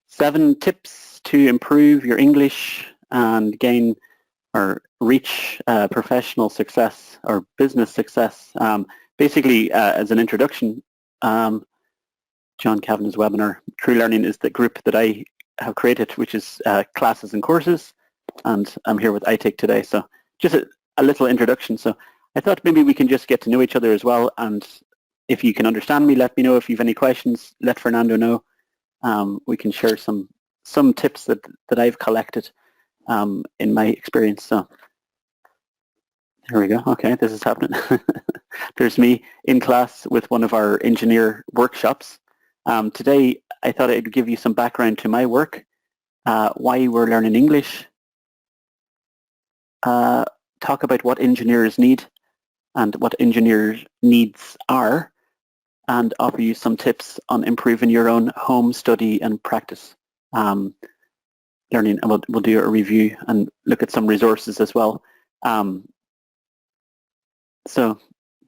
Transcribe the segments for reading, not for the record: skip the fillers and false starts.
7 tips to improve your English and gain or reach professional success or business success. Basically, as an introduction, John Kavanagh's webinar, True Learning, is the group that I have created, which is classes and courses, and I'm here with iTake today. So just a little introduction. So I thought maybe we can just get to know each other as well, and if you can understand me, let me know. If you have any questions, let Fernando know. We can share some tips that I've collected in my experience. So there we go. Okay, this is happening. There's me in class with one of our engineer workshops. Today, I thought I'd give you some background to my work, why we're learning English, talk about what engineers need and what engineers' needs are, and offer you some tips on improving your own home study and practice learning. And we'll do a review and look at some resources as well. So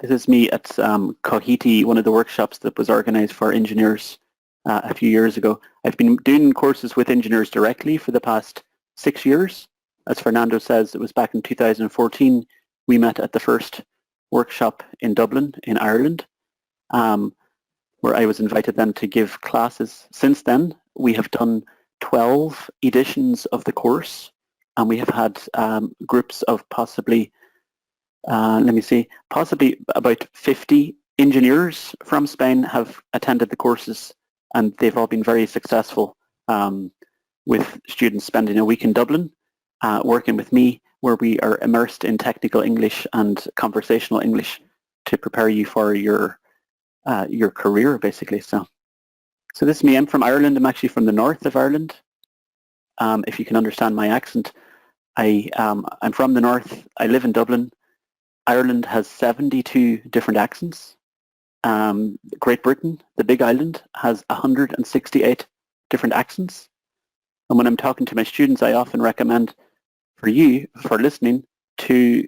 this is me at Cohete, one of the workshops that was organized for engineers a few years ago. I've been doing courses with engineers directly for the past 6 years. As Fernando says, it was back in 2014 we met at the first workshop in Dublin in Ireland, where I was invited then to give classes. Since then, we have done 12 editions of the course, and we have had groups of possibly about 50 engineers from Spain have attended the courses, and they've all been very successful with students spending a week in Dublin working with me, where we are immersed in technical English and conversational English to prepare you for your career, basically. So this is me. I'm from Ireland. I'm actually from the north of Ireland. If you can understand my accent, I'm from the north. I live in Dublin. Ireland has 72 different accents. Great Britain, the big island, has 168 different accents. And when I'm talking to my students, I often recommend for you, for listening, to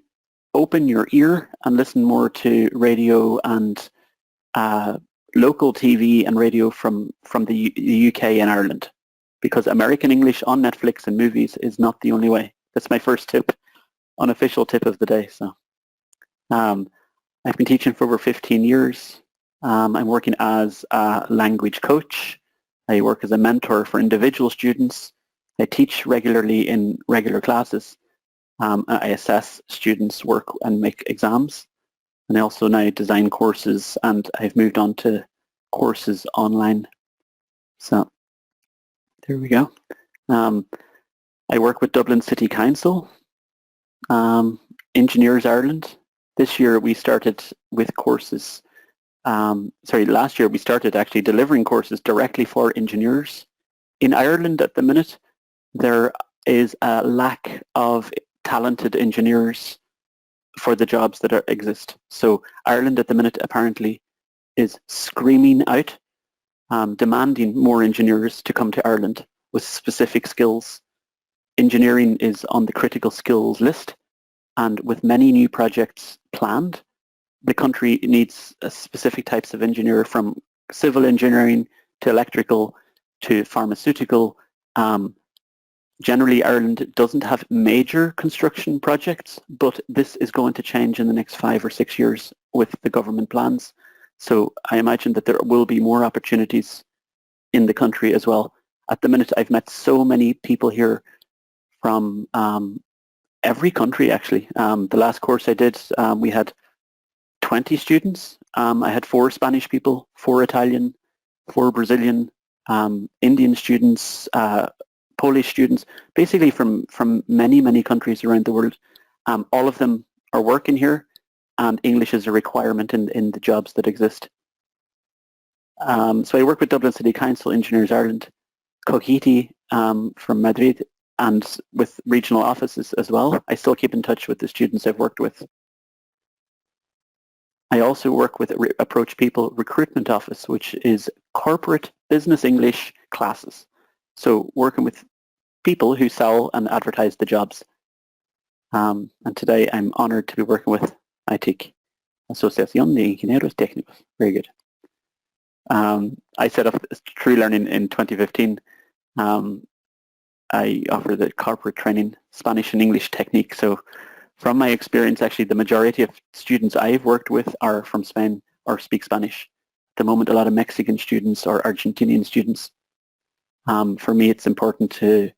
open your ear and listen more to radio and local TV and radio from the UK and Ireland, because American English on Netflix and movies is not the only way. That's my first tip, unofficial tip of the day. So I've been teaching for over 15 years. I'm working as a language coach. I work as a mentor for individual students. I teach regularly in regular classes. I assess students' work and make exams. And I also now design courses, and I've moved on to courses online. So there we go. I work with Dublin City Council, Engineers Ireland. This year we started with courses, last year we started actually delivering courses directly for engineers. In Ireland at the minute, there is a lack of talented engineers for the jobs that exist. So Ireland at the minute apparently is screaming out, demanding more engineers to come to Ireland with specific skills. Engineering is on the critical skills list, and with many new projects planned, the country needs specific types of engineer, from civil engineering to electrical to pharmaceutical. Generally, Ireland doesn't have major construction projects, but this is going to change in the next 5 or 6 years with the government plans. So I imagine that there will be more opportunities in the country as well. At the minute, I've met so many people here from every country, actually. The last course I did, we had 20 students. I had 4 Spanish people, 4 Italian, 4 Brazilian, Indian students, Polish students, basically from many, many countries around the world. All of them are working here, and English is a requirement in the jobs that exist. So I work with Dublin City Council, Engineers Ireland, Cohete from Madrid, and with regional offices as well. I still keep in touch with the students I've worked with. I also work with Approach People Recruitment Office, which is corporate business English classes. So working with people who sell and advertise the jobs. And today I'm honored to be working with ITIC, Asociación de Ingenieros Técnicos. Very good. I set up True Learning in 2015 I offer the corporate training, Spanish and English technique. So from my experience, actually, the majority of students I've worked with are from Spain or speak Spanish. At the moment, a lot of Mexican students or Argentinian students. For me, it's important to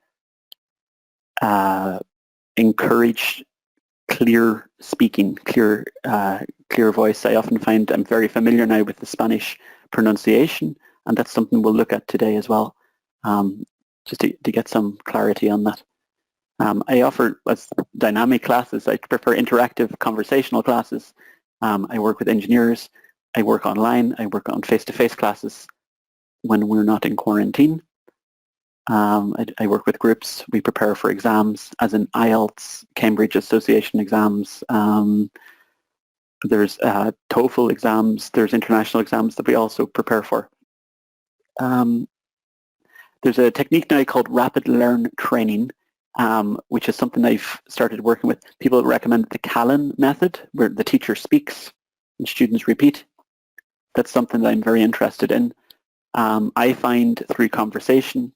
encourage clear speaking, clear voice. I often find I'm very familiar now with the Spanish pronunciation, and that's something we'll look at today as well, just to get some clarity on that. I offer as dynamic classes. I prefer interactive conversational classes. I work with engineers. I work online. I work on face-to-face classes when we're not in quarantine. I work with groups. We prepare for exams, as in IELTS, Cambridge Association exams. There's TOEFL exams. There's international exams that we also prepare for. There's a technique now called rapid learn training, which is something I've started working with. People recommend the Kavanagh method, where the teacher speaks and students repeat. That's something that I'm very interested in. I find through conversation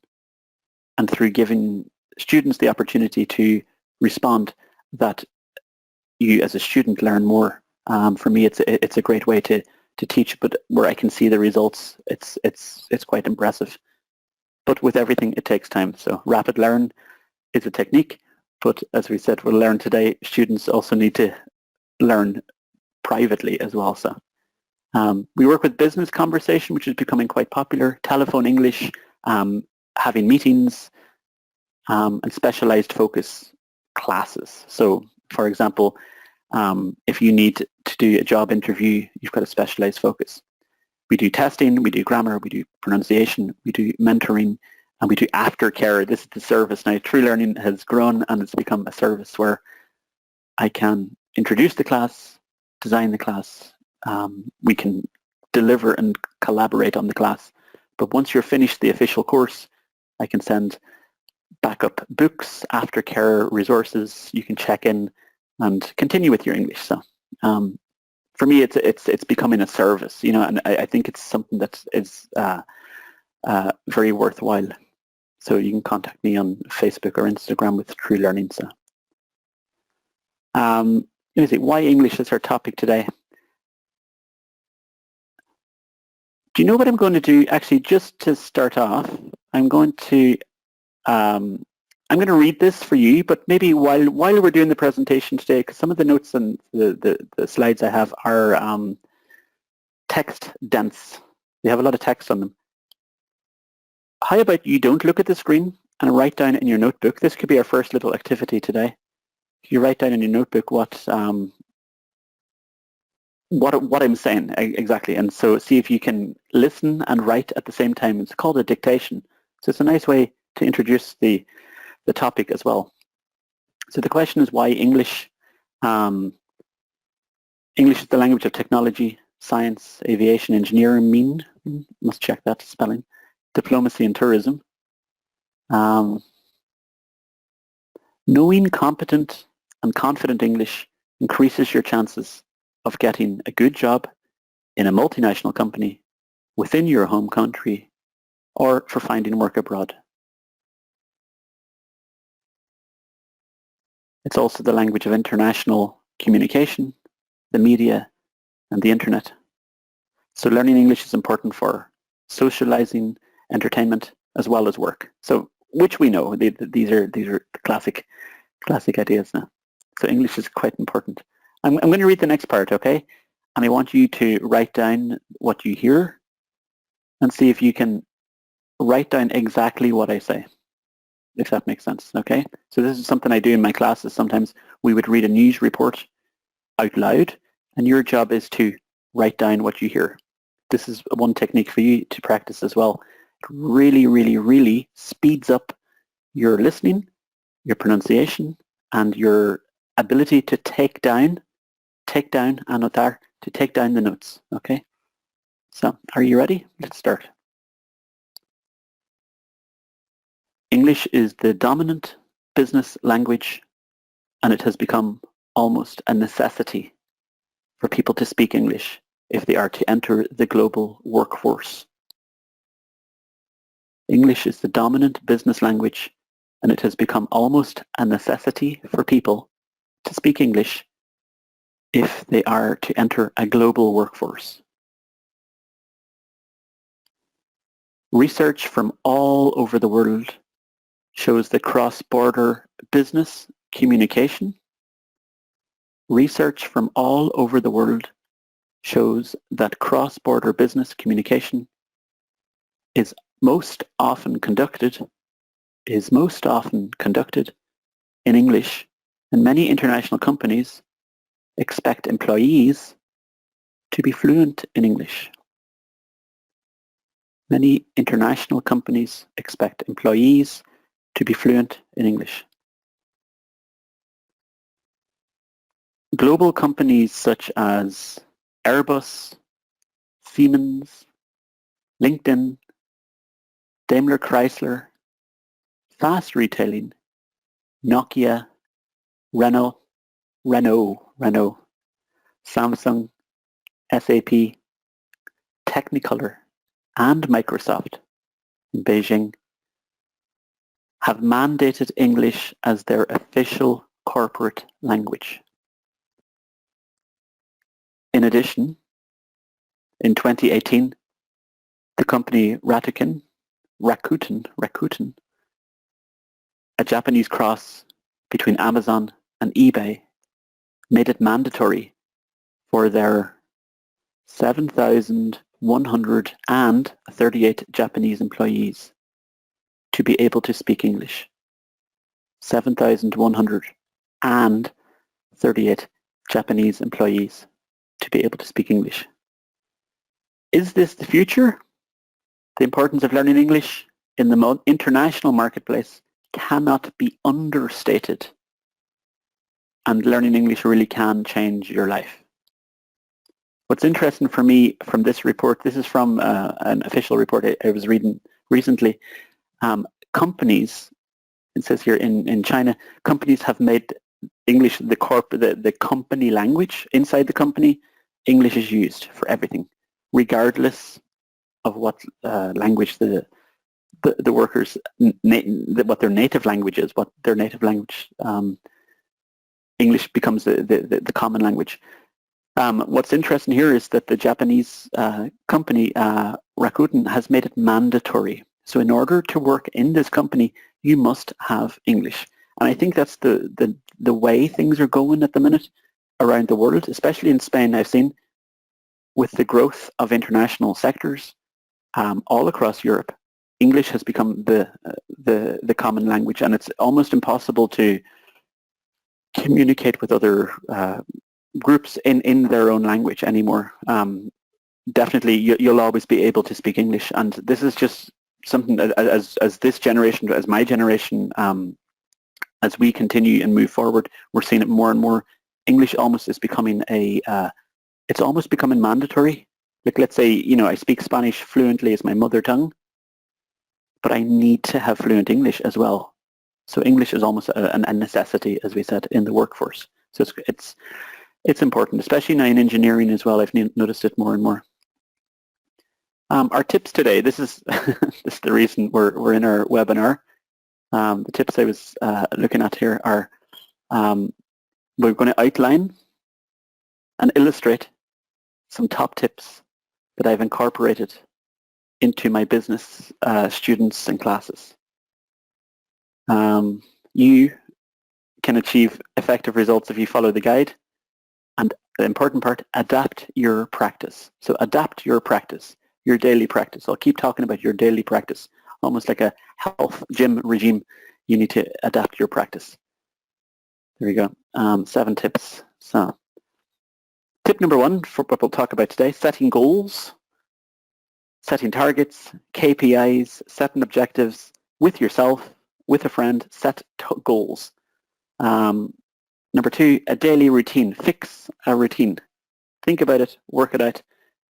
and through giving students the opportunity to respond that you as a student learn more. For me, it's a great way to teach, but where I can see the results, it's quite impressive. But with everything, it takes time. So rapid learn is a technique, but as we said, we'll learn today, students also need to learn privately as well. So we work with business conversation, which is becoming quite popular, telephone English, having meetings, and specialized focus classes. So for example, if you need to do a job interview, you've got a specialized focus. We do testing, we do grammar, we do pronunciation, we do mentoring, and we do aftercare. This is the service now. True Learning has grown and it's become a service where I can introduce the class, design the class, we can deliver and collaborate on the class. But once you're finished the official course, I can send backup books, aftercare resources. You can check in and continue with your English. So for me, it's becoming a service, you know, and I think it's something that is very worthwhile. So you can contact me on Facebook or Instagram with True Learning. So let me see, why English is our topic today. Do you know what I'm going to do? Actually, just to start off, I'm going to read this for you, but maybe while we're doing the presentation today, because some of the notes and the slides I have are text dense. They have a lot of text on them. How about you don't look at the screen and write down in your notebook. This could be our first little activity today. You write down in your notebook what I'm saying exactly, and so see if you can listen and write at the same time. It's called a dictation. So it's a nice way to introduce the topic as well. So the question is why English. English is the language of technology, science, aviation, engineering, must check that spelling, diplomacy and tourism. Knowing competent and confident English increases your chances of getting a good job in a multinational company within your home country or for finding work abroad. It's also the language of international communication, the media, and the internet. So learning English is important for socializing, entertainment, as well as work. So, which we know, these are classic ideas now. So English is quite important. I'm going to read the next part, okay? And I want you to write down what you hear and see if you can write down exactly what I say, if that makes sense, okay? So this is something I do in my classes. Sometimes we would read a news report out loud, and your job is to write down what you hear. This is one technique for you to practice as well. It really, really, really speeds up your listening, your pronunciation, and your ability to take down, anotar, to take down the notes, okay? So, are you ready? Let's start. English is the dominant business language, and it has become almost a necessity for people to speak English if they are to enter the global workforce. English is the dominant business language, and it has become almost a necessity for people to speak English if they are to enter a global workforce. Research from all over the world shows that cross-border business communication. Research from all over the world shows that cross-border business communication is most often conducted in English, and many international companies expect employees to be fluent in English. Many international companies expect employees to be fluent in English. Global companies such as Airbus, Siemens, LinkedIn, Daimler Chrysler, Fast Retailing, Nokia, Renault, Samsung, SAP, Technicolor, and Microsoft in Beijing have mandated English as their official corporate language. In addition, in 2018, the company Rakuten, a Japanese cross between Amazon and eBay, made it mandatory for their 7,138 Japanese employees to be able to speak English. 7,138 Japanese employees to be able to speak English. Is this the future? The importance of learning English in the international marketplace cannot be understated, and learning English really can change your life. What's interesting for me from this report, this is from an official report I was reading recently, companies, it says here in China, companies have made English the company language. Inside the company, English is used for everything, regardless of what language the workers, what their native language is, English becomes the common language. What's interesting here is that the Japanese company, Rakuten, has made it mandatory. So in order to work in this company, you must have English. And I think that's the way things are going at the minute around the world, especially in Spain. I've seen with the growth of international sectors all across Europe, English has become the common language, and it's almost impossible to communicate with other groups in their own language anymore. Definitely, you'll always be able to speak English, and this is just something as this generation, as my generation, as we continue and move forward, we're seeing it more and more. English almost is becoming it's almost becoming mandatory. Like, let's say, I speak Spanish fluently as my mother tongue, but I need to have fluent English as well. So English is almost a necessity, as we said, in the workforce. So it's important, especially now in engineering as well. I've noticed it more and more. Our tips today, this is this is the reason we're in our webinar. The tips I was looking at here are, we're going to outline and illustrate some top tips that I've incorporated into my business students and classes. You can achieve effective results if you follow the guide. And the important part, adapt your practice. So adapt your practice, your daily practice. I'll keep talking about your daily practice, almost like a health gym regime. You need to adapt your practice. There we go. 7 tips. So tip number 1 for what we'll talk about today, setting goals, setting targets, KPIs, setting objectives with yourself, with a friend, set goals. Number 2, a daily routine. Fix a routine. Think about it, work it out,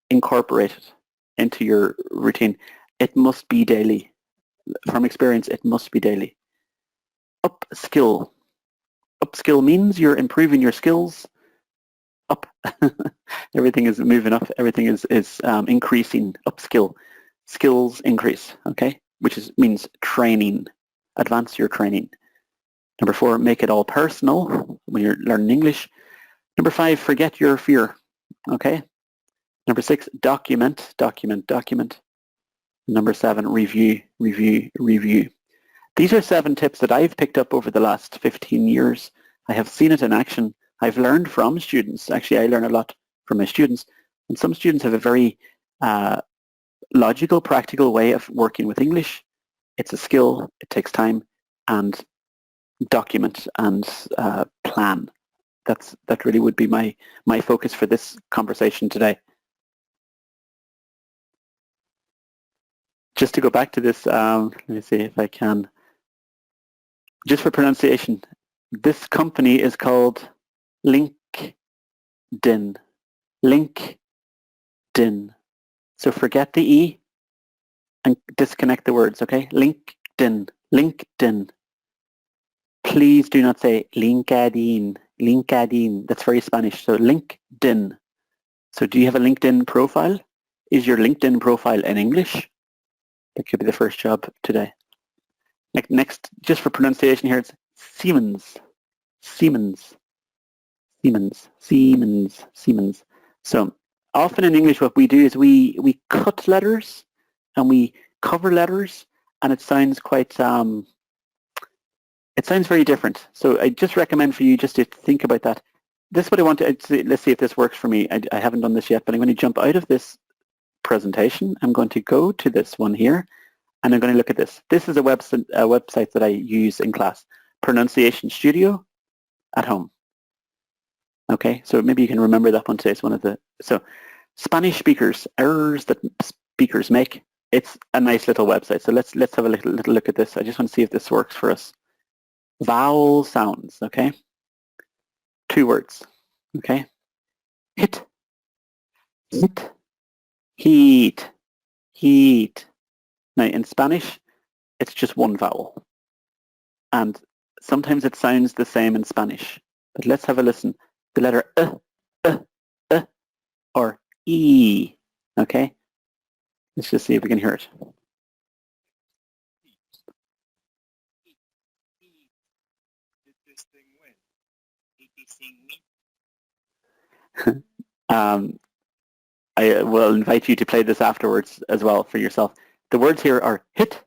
incorporate it into your routine. It must be daily. From experience, it must be daily. Upskill. Upskill means you're improving your skills. Up. Everything is moving up. Everything is increasing. Upskill. Skills increase. Okay. which means training. Advance your training. Number 4, make it all personal when you're learning English. Number 5, forget your fear. Okay. Number 6, document. Number 7, review. These are 7 tips that I've picked up over the last 15 years. I have seen it in action. I've learned from students. Actually, I learn a lot from my students. And some students have a very logical, practical way of working with English. It's a skill. It takes time. And document and plan. That really would be my focus for this conversation today. Just to go back to this, let me see if I can. Just for pronunciation, this company is called LinkedIn. LinkedIn. So forget the E and disconnect the words, okay? LinkedIn. LinkedIn. Please do not say LinkedIn. LinkedIn. That's very Spanish. So LinkedIn. So do you have a LinkedIn profile? Is your LinkedIn profile in English? That could be the first job today. Next, just for pronunciation here, it's Siemens. Siemens. Siemens. Siemens. Siemens. So often in English what we do is we cut letters and we cover letters, and it sounds quite it sounds very different. So I just recommend for you just to think about that. This is what I want to, let's see if this works for me. I haven't done this yet, but I'm going to jump out of this presentation. I'm going to go to this one here, and I'm going to look at this. This is a website that I use in class, Pronunciation Studio at home. Okay, so maybe you can remember that one today. It's one of the, so Spanish speakers, errors that speakers make. It's a nice little website. So let's have a little look at this. I just want to see if this works for us. Vowel sounds, okay? 2 words, okay? Hit, heat. Now in Spanish, it's just 1 vowel. And sometimes it sounds the same in Spanish. But let's have a listen. The letter or E, okay? Let's just see if we can hear it. I will invite you to play this afterwards as well for yourself. The words here are hit,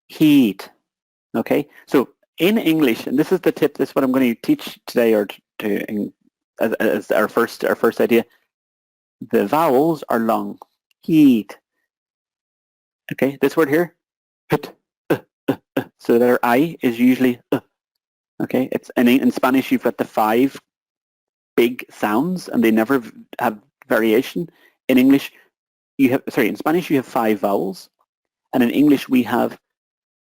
heat. Okay, so in English, and this is the tip. This is what I'm going to teach today, or as our first idea. The vowels are long. Heat. Okay, this word here, hit. So the letter I is usually. Okay, it's in Spanish. You've got the 5 big sounds, and they never have variation. In English, in Spanish you have 5 vowels, and in English we have,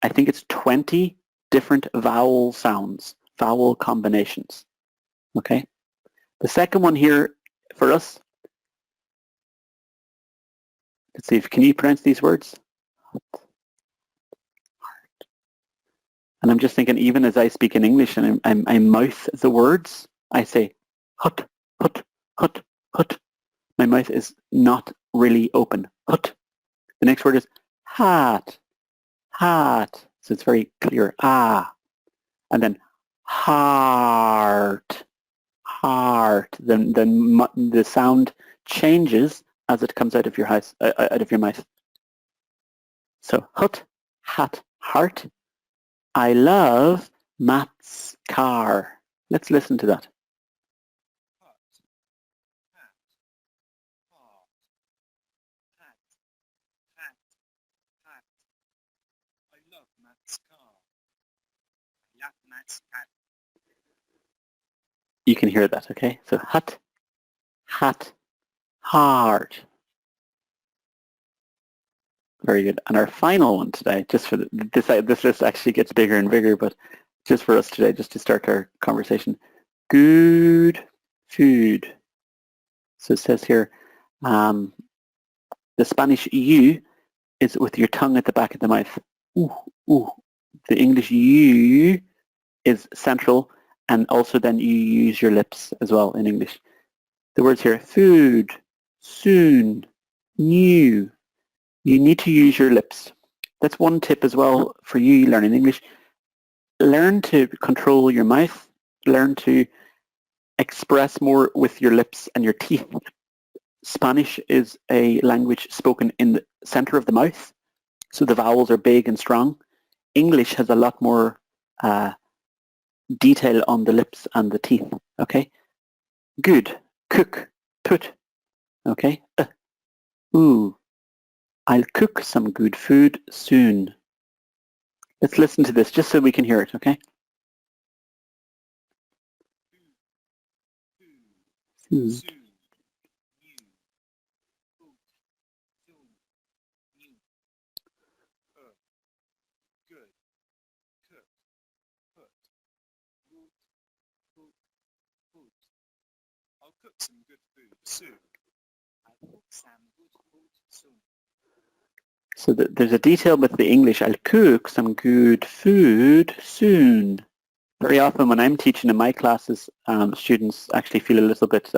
I think it's 20 different vowel sounds, vowel combinations. Okay, the second one here for us. Let's see if can you pronounce these words? And I'm just thinking, even as I speak in English and I mouth the words, I say hut, hut, hut, hut. My mouth is not really open. Hut. The next word is hat, hat. So it's very clear. Ah. And then heart, heart. Then the sound changes as it comes out of your house, out of your mouth. So hut, hat, heart. I love Matt's car. Let's listen to that. I love Matt's car. I love Matt's car. You can hear that, okay? So hut, hat, heart. Very good. And our final one today, just for this list actually gets bigger and bigger, but just for us today, just to start our conversation. Good food. So it says here, the Spanish U is with your tongue at the back of the mouth. Ooh, ooh. The English U is central, and also then you use your lips as well in English. The words here, food, soon, new. You need to use your lips. that's one tip as well for you learning English. Learn to control your mouth. Learn to express more with your lips and your teeth. Spanish is a language spoken in the center of the mouth, so the vowels are big and strong. English has a lot more detail on the lips and the teeth, okay? Good, cook, put, okay? Ooh, I'll cook some good food soon. Let's listen to this just so we can hear it, okay? Food. I'll cook some good food soon. So there's a detail with the English. I'll cook some good food soon. Very often when I'm teaching in my classes, students actually feel a little bit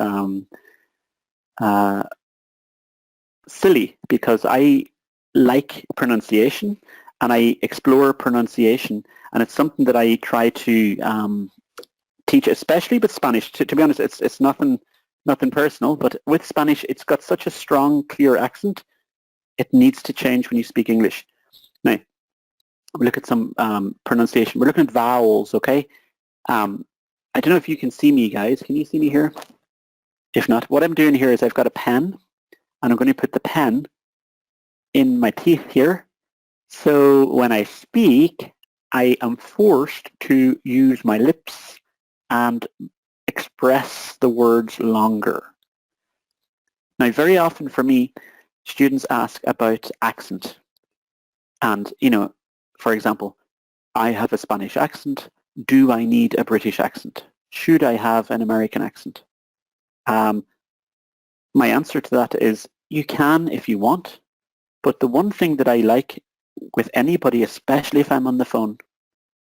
silly because I like pronunciation and I explore pronunciation, and it's something that I try to teach, especially with Spanish. To be honest, it's nothing personal, but with Spanish, it's got such a strong, clear accent. It needs to change when you speak English. Now, we look at some pronunciation. We're looking at vowels, okay? I don't know if you can see me, guys. Can you see me here? If not, what I'm doing here is I've got a pen, and I'm going to put the pen in my teeth here. So when I speak, I am forced to use my lips and express the words longer. Now, very often for me, students ask about accent. And, for example, I have a Spanish accent. Do I need a British accent? Should I have an American accent? My answer to that is you can if you want. But the one thing that I like with anybody, especially if I'm on the phone,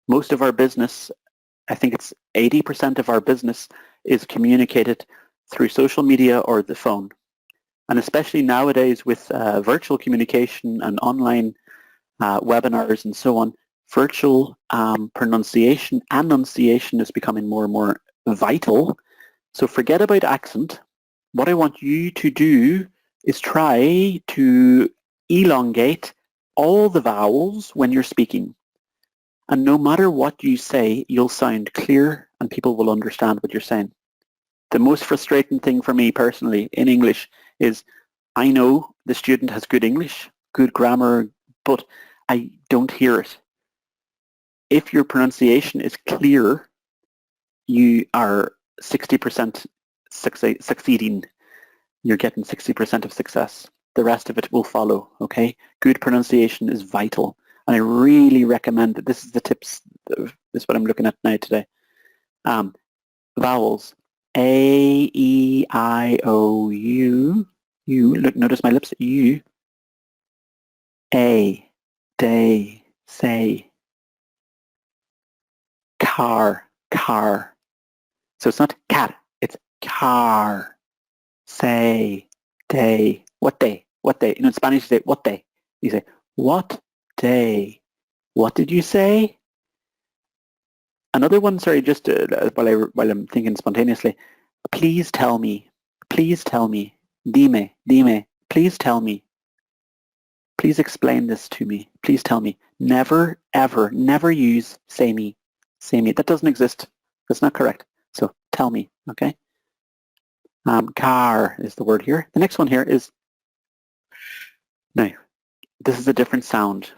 most of our business, I think it's 80% of our business is communicated through social media or the phone. And especially nowadays with virtual communication and online webinars and so on, virtual pronunciation, enunciation is becoming more and more vital. So forget about accent. What I want you to do is try to elongate all the vowels when you're speaking. And no matter what you say, you'll sound clear and people will understand what you're saying. The most frustrating thing for me personally in English is I know the student has good English, good grammar, but I don't hear it. If your pronunciation is clear, you are 60% succeeding. You're getting 60% of success. The rest of it will follow, okay? Good pronunciation is vital. And I really recommend that this is the tips, this is what I'm looking at now today. Vowels, A, E, I, O, U, look, notice my lips, U, A, day, say, car. So it's not cat, it's car, say, day, what day? In Spanish you say, what day? You say, what day? What did you say? Another one, sorry, just while I'm thinking spontaneously, please tell me, dime, please tell me, please explain this to me, please tell me. Never, ever, never use say me. That doesn't exist. That's not correct. So tell me, okay? Car is the word here. The next one here is, now, this is a different sound.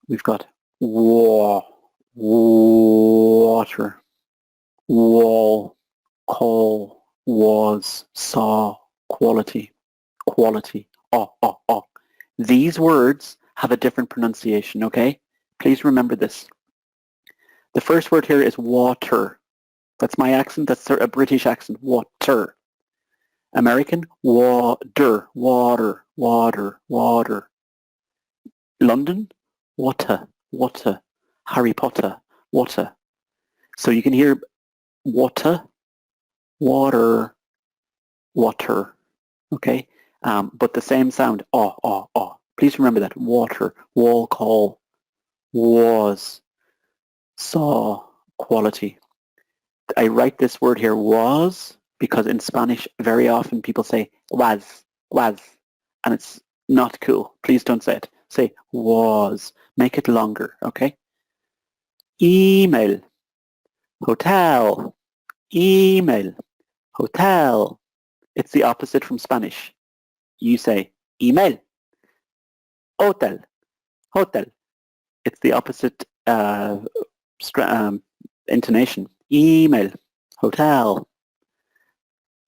We've got water, wall, call, was, saw, quality, oh. These words have a different pronunciation, okay? Please remember this. The first word here is water. That's my accent. That's a British accent. Water. American, water. London, water. Harry Potter, water. So you can hear water, okay? But the same sound, oh. Please remember that. Water, wall call, was, saw, quality. I write this word here, was, because in Spanish very often people say was, and it's not cool. Please don't say it. Say was. Make it longer, okay? Email, hotel, email, hotel. It's the opposite from Spanish. You say email, hotel, hotel. It's the opposite intonation. Email, hotel.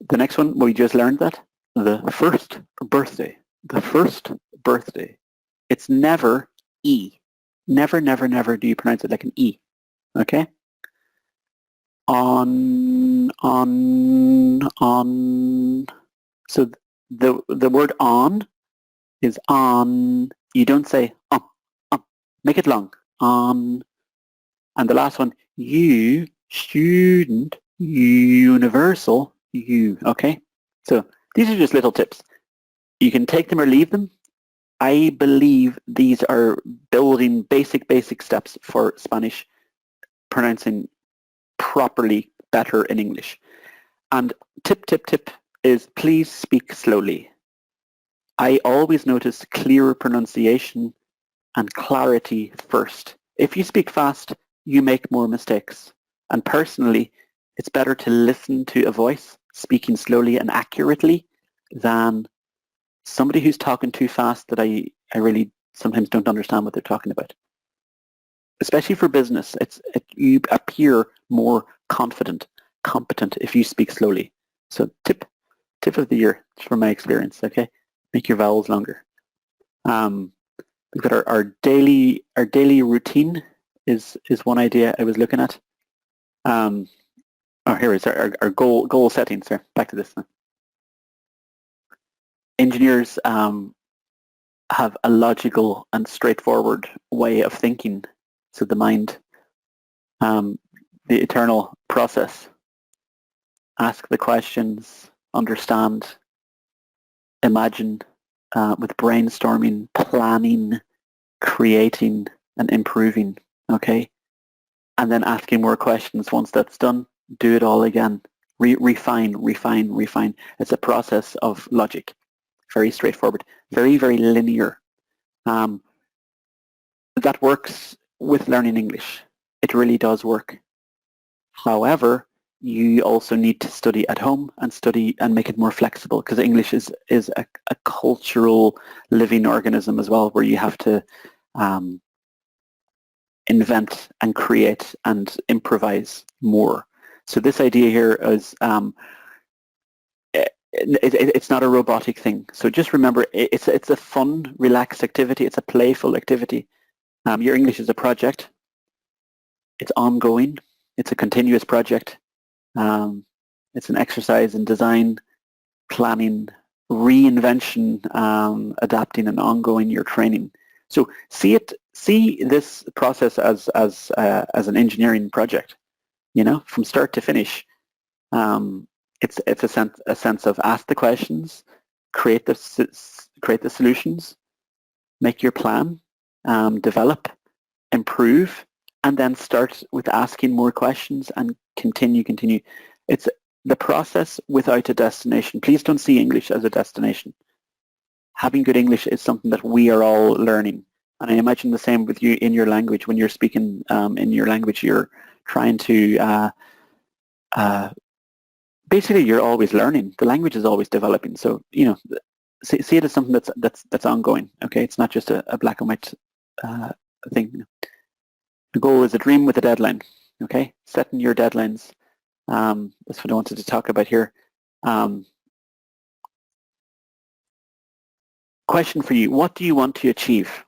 The next one, we just learned that. The first birthday. The first birthday. It's never E. Never, never, never do you pronounce it like an E. Okay? On. So the word on is on. You don't say on. Make it long. On. And the last one, you, student, universal, you. Okay? So these are just little tips. You can take them or leave them. I believe these are building basic steps for Spanish pronouncing properly better in English. And tip is please speak slowly. I always notice clearer pronunciation and clarity first. If you speak fast, you make more mistakes. And personally, it's better to listen to a voice speaking slowly and accurately than somebody who's talking too fast that I really sometimes don't understand what they're talking about. Especially for business, you appear more confident, competent if you speak slowly. So tip of the year from my experience, okay? Make your vowels longer. We've got our daily routine is one idea I was looking at. Here is our goal settings. There, back to this now. Engineers have a logical and straightforward way of thinking. So the mind, the eternal process. Ask the questions, understand, imagine, with brainstorming, planning, creating, and improving, okay? And then asking more questions. Once that's done, do it all again. Refine. It's a process of logic. Very straightforward. Very, very linear. That works with learning English. It really does work. However, you also need to study at home and study and make it more flexible because English is a cultural living organism as well, where you have to invent and create and improvise more. So this idea here is it's not a robotic thing. So just remember, it's a fun, relaxed activity. It's a playful activity. Your English is a project. It's ongoing. It's a continuous project. It's an exercise in design, planning, reinvention, adapting, and ongoing your training. So see this process as an engineering project. You know, from start to finish. It's a sense of ask the questions, create the solutions, make your plan, develop, improve, and then start with asking more questions and continue. It's the process without a destination. Please don't see English as a destination. Having good English is something that we are all learning. And I imagine the same with you in your language. When you're speaking in your language, you're trying to basically you're always learning. The language is always developing. So, you know, see it as something that's ongoing. Okay, it's not just a black and white thing. The goal is a dream with a deadline. Okay, setting your deadlines. That's what I wanted to talk about here. Question for you: what do you want to achieve?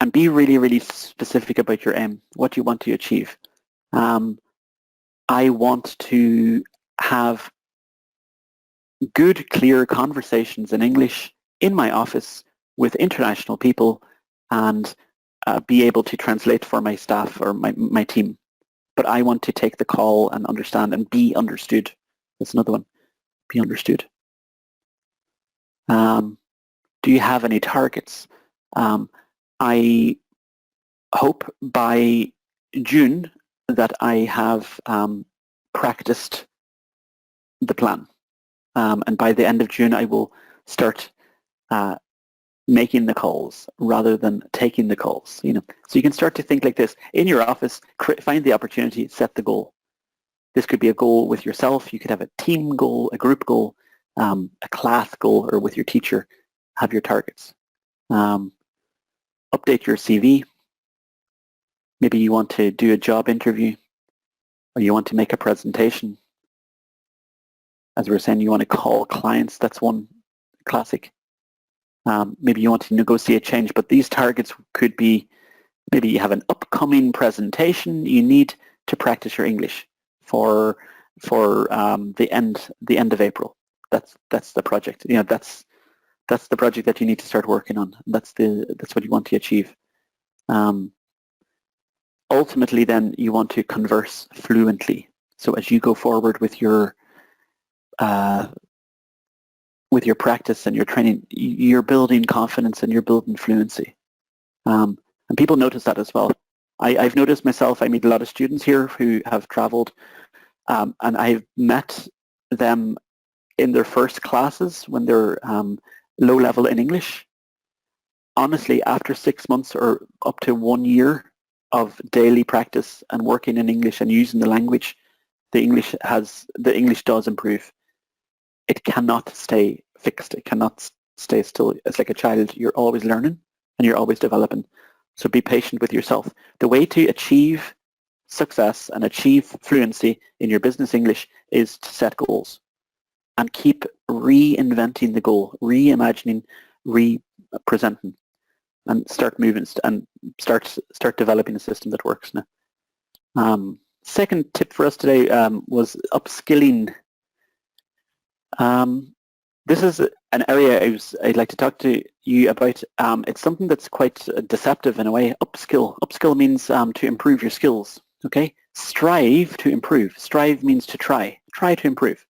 And be really, really specific about your aim. What do you want to achieve? I want to have good, clear conversations in English in my office with international people and be able to translate for my staff or my team. But I want to take the call and understand and be understood. That's another one. Be understood. Do you have any targets? I hope by June that I have practiced the plan. And by the end of June, I will start making the calls rather than taking the calls. So you can start to think like this. In your office, find the opportunity, set the goal. This could be a goal with yourself. You could have a team goal, a group goal, a class goal, or with your teacher. Have your targets. Update your CV. Maybe you want to do a job interview, or you want to make a presentation. As we were saying, you want to call clients. That's one classic. Maybe you want to negotiate change, but these targets could be, maybe you have an upcoming presentation. You need to practice your English for the end of April. That's the project. That's the project that you need to start working on. That's what you want to achieve. Ultimately, then you want to converse fluently. So as you go forward with your practice and your training, you're building confidence and you're building fluency. And people notice that as well. I've noticed myself, I meet a lot of students here who have traveled, and I've met them in their first classes when they're low level in English. Honestly, after 6 months or up to 1 year of daily practice and working in English and using the language, the English does improve. It cannot stay fixed. It cannot stay still. It's like a child. You're always learning and you're always developing. So be patient with yourself. The way to achieve success and achieve fluency in your business English is to set goals and keep reinventing the goal, reimagining, representing, and start moving and start developing a system that works now. Second tip for us today was upskilling. This is an area I'd like to talk to you about. It's something that's quite deceptive in a way. Upskill. Upskill means to improve your skills. Okay. Strive to improve. Strive means to try. Try to improve.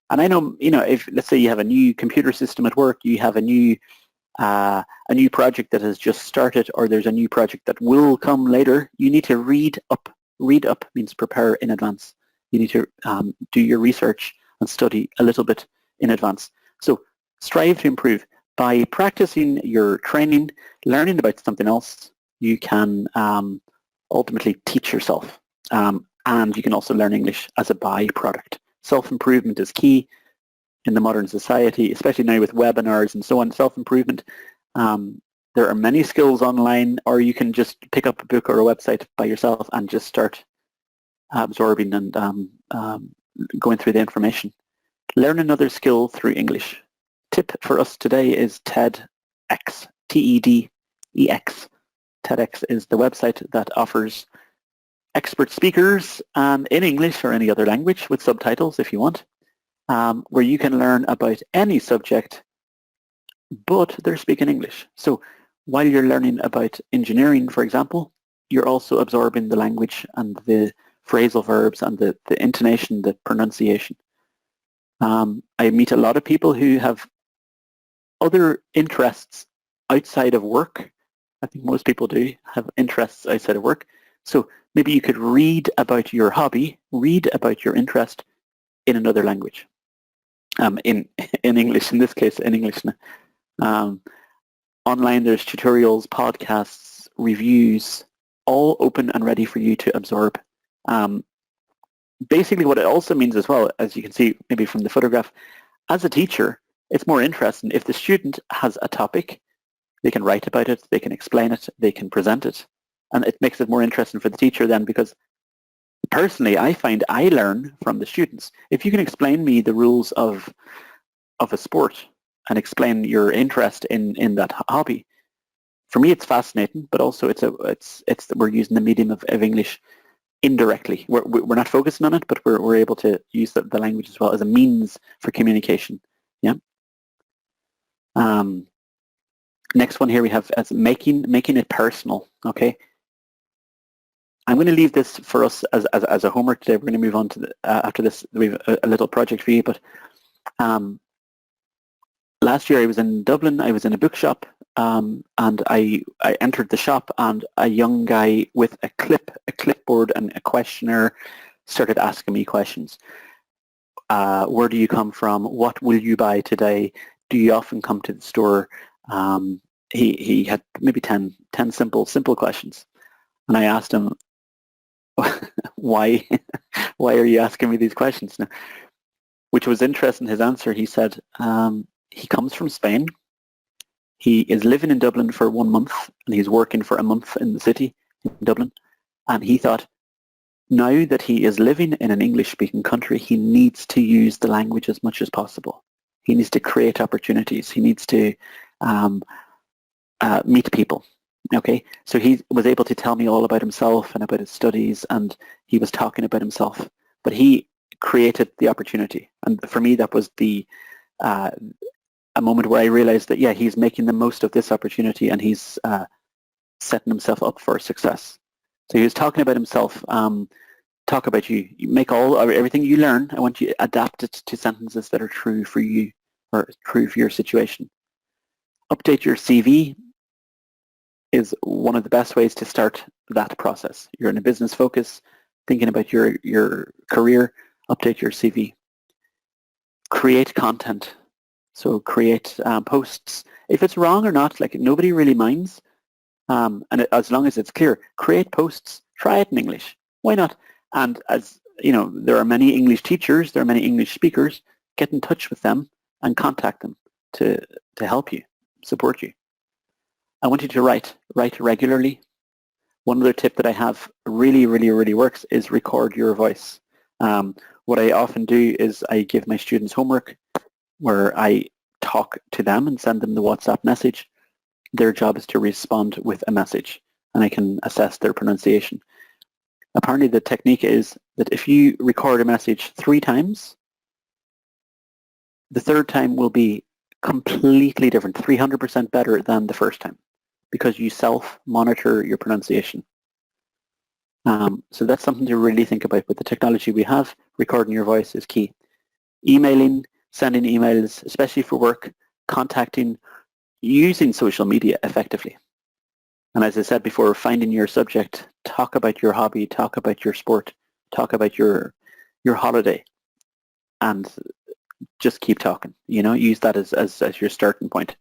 And I know, if let's say you have a new computer system at work, you have a new project that has just started, or there's a new project that will come later, you need to read up. Read up means prepare in advance. You need to do your research and study a little bit in advance. So strive to improve. By practicing your training, learning about something else, you can ultimately teach yourself. And you can also learn English as a byproduct. Self-improvement is key in the modern society, especially now with webinars and so on. Self-improvement. There are many skills online, or you can just pick up a book or a website by yourself and just start absorbing and going through the information. Learn another skill through English. Tip for us today is TEDx, TEDx. TEDx is the website that offers expert speakers in English or any other language with subtitles if you want, where you can learn about any subject, but they're speaking English. So while you're learning about engineering, for example, you're also absorbing the language and the phrasal verbs and the intonation, the pronunciation. I meet a lot of people who have other interests outside of work. I think most people do have interests outside of work. So maybe you could read about your hobby, read about your interest in another language. In English, in this case, in English. Online, there's tutorials, podcasts, reviews, all open and ready for you to absorb. Basically, what it also means as well, as you can see maybe from the photograph, as a teacher, it's more interesting if the student has a topic, they can write about it, they can explain it, they can present it, and it makes it more interesting for the teacher then, because personally, I find I learn from the students. If you can explain me the rules of a sport and explain your interest in that hobby, for me it's fascinating, but also we're using the medium of English indirectly. We're not focusing on it, but we're able to use the language as well as a means for communication. Yeah. Next one here we have as making it personal. Okay. I'm going to leave this for us as a homework today. We're going to move on to after this. We have a little project for you, but last year I was in Dublin. I was in a bookshop, and I entered the shop, and a young guy with a clipboard and a questionnaire started asking me questions. Where do you come from? What will you buy today? Do you often come to the store? He had maybe 10 simple questions. And I asked him, why are you asking me these questions now? Which was interesting, his answer. He said he comes from Spain. He is living in Dublin for 1 month, and he's working for a month in the city in Dublin. And he thought, now that he is living in an English-speaking country, he needs to use the language as much as possible. He needs to create opportunities. He needs to meet people. Okay, so he was able to tell me all about himself and about his studies, and he was talking about himself. But he created the opportunity, and for me, that was a moment where I realized that, yeah, he's making the most of this opportunity, and he's setting himself up for success. So he was talking about himself. Talk about you. You make everything you learn. I want you to adapt it to sentences that are true for you or true for your situation. Update your CV is one of the best ways to start that process. You're in a business focus, thinking about your career, update your CV. Create content. So create posts. If it's wrong or not, like, nobody really minds. And as long as it's clear, create posts. Try it in English. Why not? And as you know, there are many English teachers, there are many English speakers. Get in touch with them and contact them to help you, support you. I want you to write regularly. One other tip that I have really works is record your voice. What I often do is I give my students homework where I talk to them and send them the WhatsApp message. Their job is to respond with a message, and I can assess their pronunciation. Apparently the technique is that if you record a message 3 times, the third time will be completely different, 300% better than the first time, because you self-monitor your pronunciation. So that's something to really think about. With the technology we have, recording your voice is key. Emailing, sending emails, especially for work, contacting, using social media effectively. And as I said before, finding your subject, talk about your hobby, talk about your sport, talk about your holiday, and just keep talking. You know, use that as your starting point.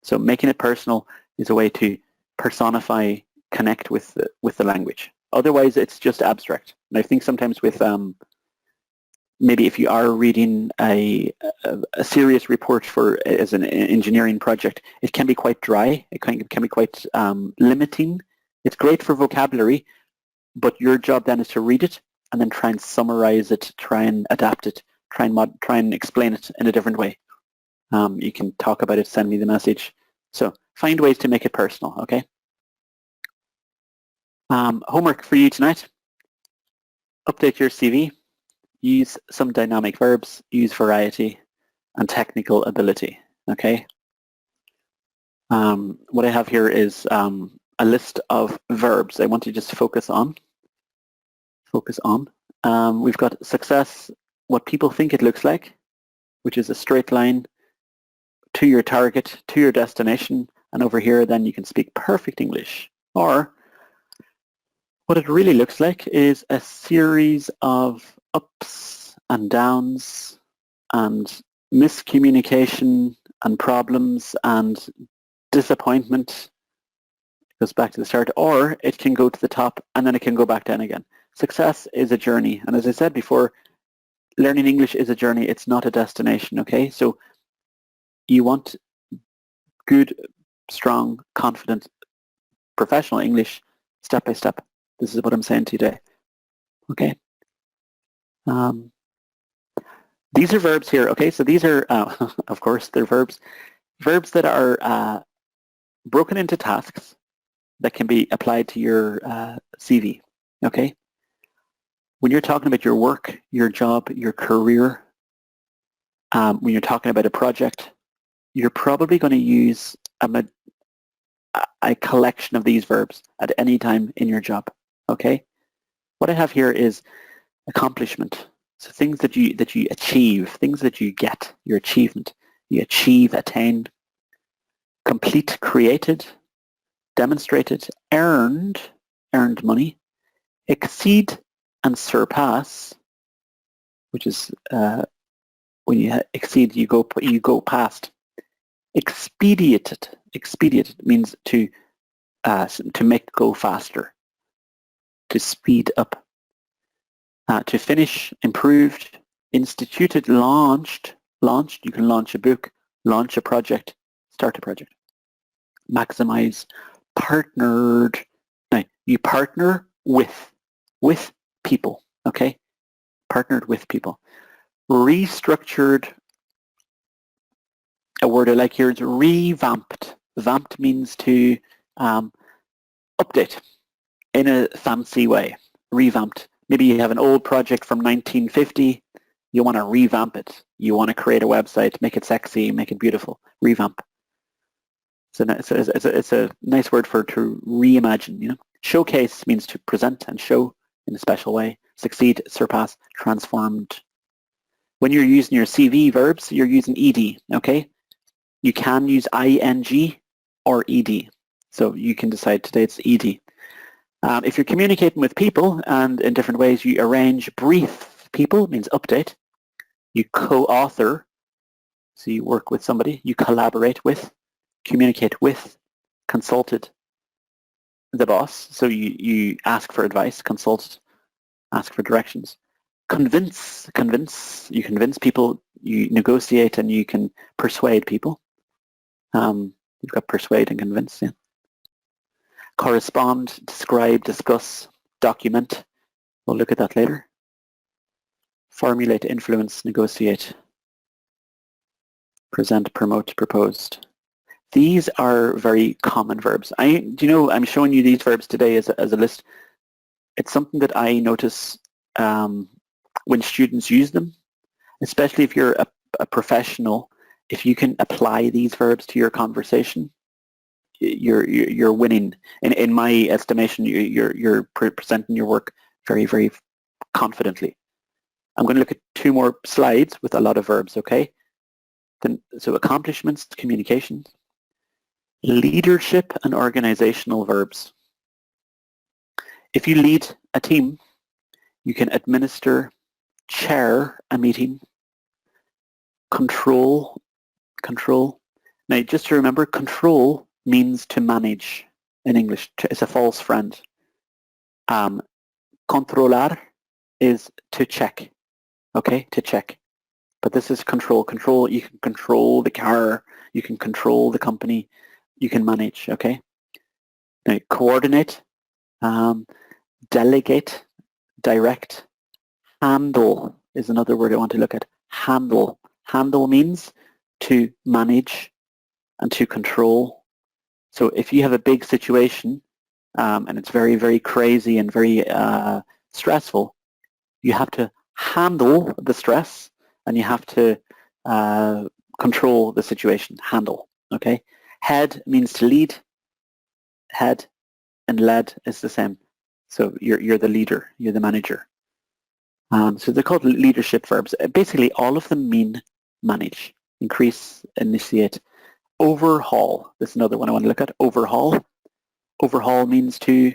So making it personal is a way to personify, connect with the language. Otherwise, it's just abstract. And I think sometimes with maybe if you are reading a serious report as an engineering project, it can be quite dry. It can be quite limiting. It's great for vocabulary, but your job then is to read it and then try and summarize it, try and adapt it, try and explain it in a different way. You can talk about it, send me the message. So find ways to make it personal, okay? Homework for you tonight. Update your CV. Use some dynamic verbs, use variety, and technical ability, okay? What I have here is a list of verbs I want you to just focus on. We've got success, what people think it looks like, which is a straight line to your target, to your destination, and over here then you can speak perfect English. Or what it really looks like is a series of ups and downs and miscommunication and problems and disappointment. It goes back to the start, or it can go to the top and then it can go back down again. Success is a journey, and as I said before, learning English is a journey, it's not a destination, okay? So you want good, strong, confident, professional English step by step. This is what I'm saying today, okay? These are verbs here, okay? So these are, of course, they're verbs. Verbs that are broken into tasks that can be applied to your CV, okay? When you're talking about your work, your job, your career, when you're talking about a project, you're probably going to use a collection of these verbs at any time in your job, okay? What I have here is accomplishment. So things that you achieve, things that you get, your achievement. You achieve, attain. Complete, created. Demonstrated, earned money. Exceed and surpass, which is when you exceed, you go past. Expedited means to make go faster, to speed up. To finish, improved, instituted, launched. You can launch a book, launch a project, start a project. Maximize, partnered. Now, you partner with people, okay? Partnered with people. Restructured, a word I like here is revamped. Vamped means to update in a fancy way. Revamped. Maybe you have an old project from 1950. You want to revamp it. You want to create a website, make it sexy, make it beautiful. Revamp. So it's a nice word for to reimagine. You know, showcase means to present and show in a special way. Succeed, surpass, transformed. When you're using your CV verbs, you're using ed. Okay, you can use ing or ed. So you can decide today it's ed. If you're communicating with people and in different ways, you arrange, brief people means update. You co-author, so you work with somebody. You collaborate with, communicate with, consulted the boss. So you ask for advice, consult, ask for directions. Convince, you convince people, you negotiate and you can persuade people. You've got persuade and convince, yeah. Correspond, describe, discuss, document. We'll look at that later. Formulate, influence, negotiate. Present, promote, proposed. These are very common verbs. I'm showing you these verbs today as a list. It's something that I notice when students use them, especially if you're a professional. If you can apply these verbs to your conversation, you're winning. In my estimation, you're presenting your work very, very confidently. I'm going to look at 2 more slides with a lot of verbs, okay? So accomplishments, communications, leadership and organizational verbs. If you lead a team, you can administer, chair a meeting, control. Now, just to remember, control means to manage in English. It's a false friend. Controlar is to check, okay? To check. But this is control. Control, you can control the car, you can control the company, you can manage, okay? Now, coordinate, delegate, direct, handle is another word I want to look at. Handle. Handle means to manage and to control. So if you have a big situation and it's very, very crazy and very stressful, you have to handle the stress and you have to control the situation. Handle, okay? Head means to lead. Head and led is the same. So you're the leader, you're the manager. So they're called leadership verbs. Basically, all of them mean manage, increase, initiate. Overhaul, this is another one I want to look at. Overhaul. Overhaul means to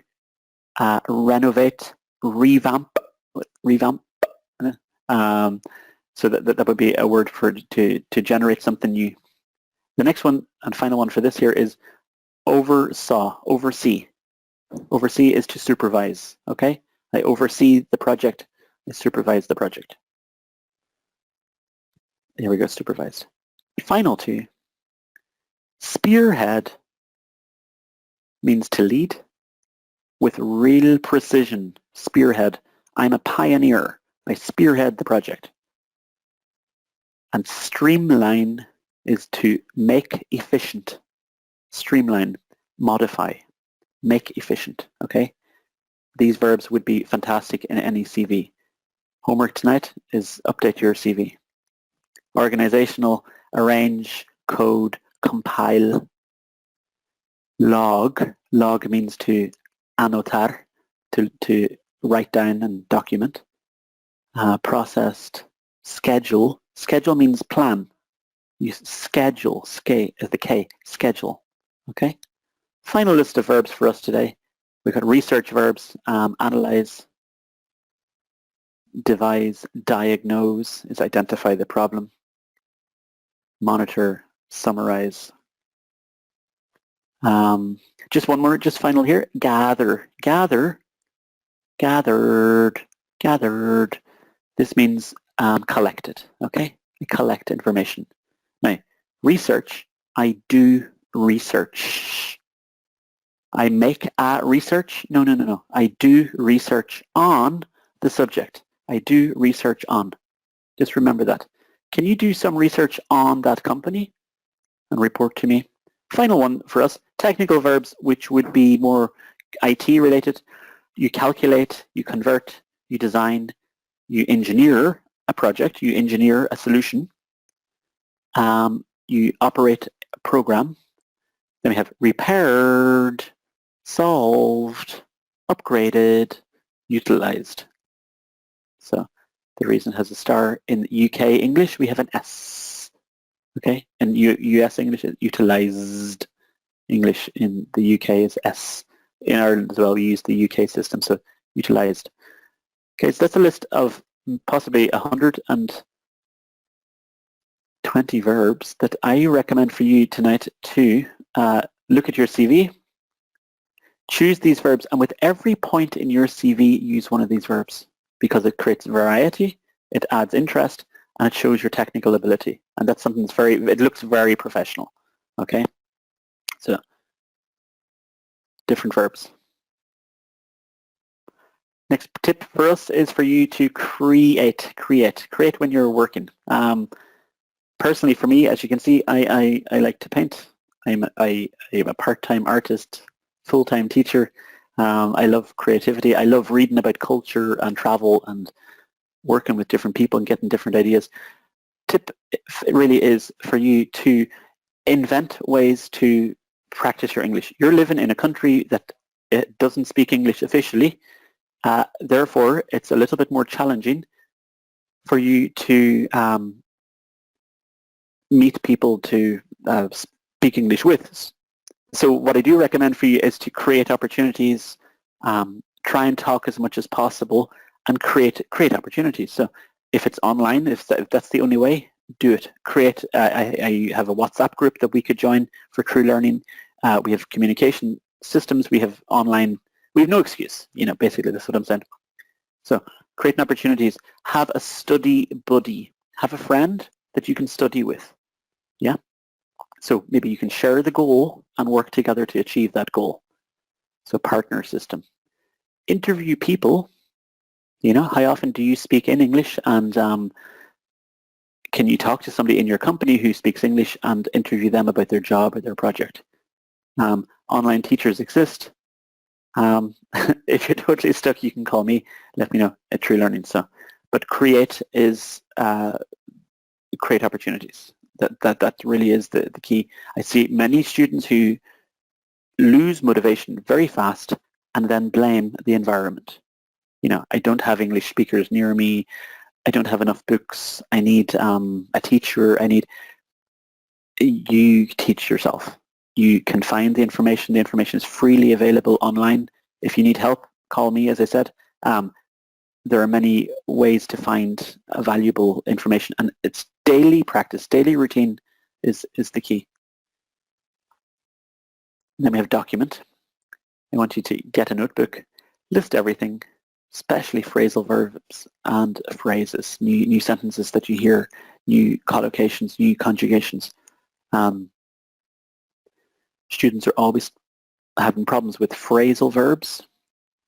renovate, revamp. So that would be a word for to generate something new. The next one and final one for this here is oversaw, oversee. Oversee is to supervise, okay? I oversee the project, I supervise the project. Here we go, supervised. Final 2. Spearhead means to lead with real precision. Spearhead. I'm a pioneer. I spearhead the project. And streamline is to make efficient. Streamline, modify, make efficient, okay? These verbs would be fantastic in any CV. Homework tonight is update your CV. Organizational, arrange, code, compile. Log means to anotar, to write down and document. Processed, schedule means plan. You schedule, is the K, schedule. Okay? Final list of verbs for us today. We've got research verbs, analyze, devise, diagnose is identify the problem, monitor, summarize. Just one more, just final here. Gather, gathered. This means collected, okay? I collect information. Now, research, I do research. I make research. No. I do research on the subject. I do research on. Just remember that. Can you do some research on that company and report to me? Final one for us, technical verbs, which would be more IT related. You calculate, you convert, you design, you engineer a project, you engineer a solution, you operate a program. Then we have repaired, solved, upgraded, utilized. So the reason it has a star in UK English, we have an S. Okay, in US English, it's utilized. English in the UK is S. In Ireland as well, we use the UK system, so utilized. Okay, so that's a list of possibly 120 verbs that I recommend for you tonight to look at your CV, choose these verbs, and with every point in your CV, use one of these verbs because it creates variety, it adds interest, and it shows your technical ability. And that's something that's it looks very professional, okay? So, different verbs. Next tip for us is for you to create when you're working. Personally, for me, as you can see, I like to paint. I'm a part-time artist, full-time teacher. I love creativity. I love reading about culture and travel and working with different people and getting different ideas. Tip really is for you to invent ways to practice your English. You're living in a country that doesn't speak English officially. Therefore, it's a little bit more challenging for you to meet people to speak English with. So what I do recommend for you is to create opportunities, try and talk as much as possible, and create opportunities. So if it's online, if that's the only way, do it. Create. I have a WhatsApp group that we could join for True Learning. We have communication systems. We have online. We have no excuse. Basically, that's what I'm saying. So creating opportunities. Have a study buddy. Have a friend that you can study with. Yeah. So maybe you can share the goal and work together to achieve that goal. So partner system. Interview people. How often do you speak in English, and can you talk to somebody in your company who speaks English and interview them about their job or their project? Online teachers exist. If you're totally stuck, you can call me. Let me know at True Learning. But create opportunities. That really is the key. I see many students who lose motivation very fast and then blame the environment. I don't have English speakers near me. I don't have enough books. I need a teacher. You teach yourself. You can find the information. The information is freely available online. If you need help, call me, as I said. There are many ways to find valuable information, and it's daily practice, daily routine is the key. And then we have document. I want you to get a notebook, list everything, especially phrasal verbs and phrases, new sentences that you hear, new collocations, new conjugations. Students are always having problems with phrasal verbs.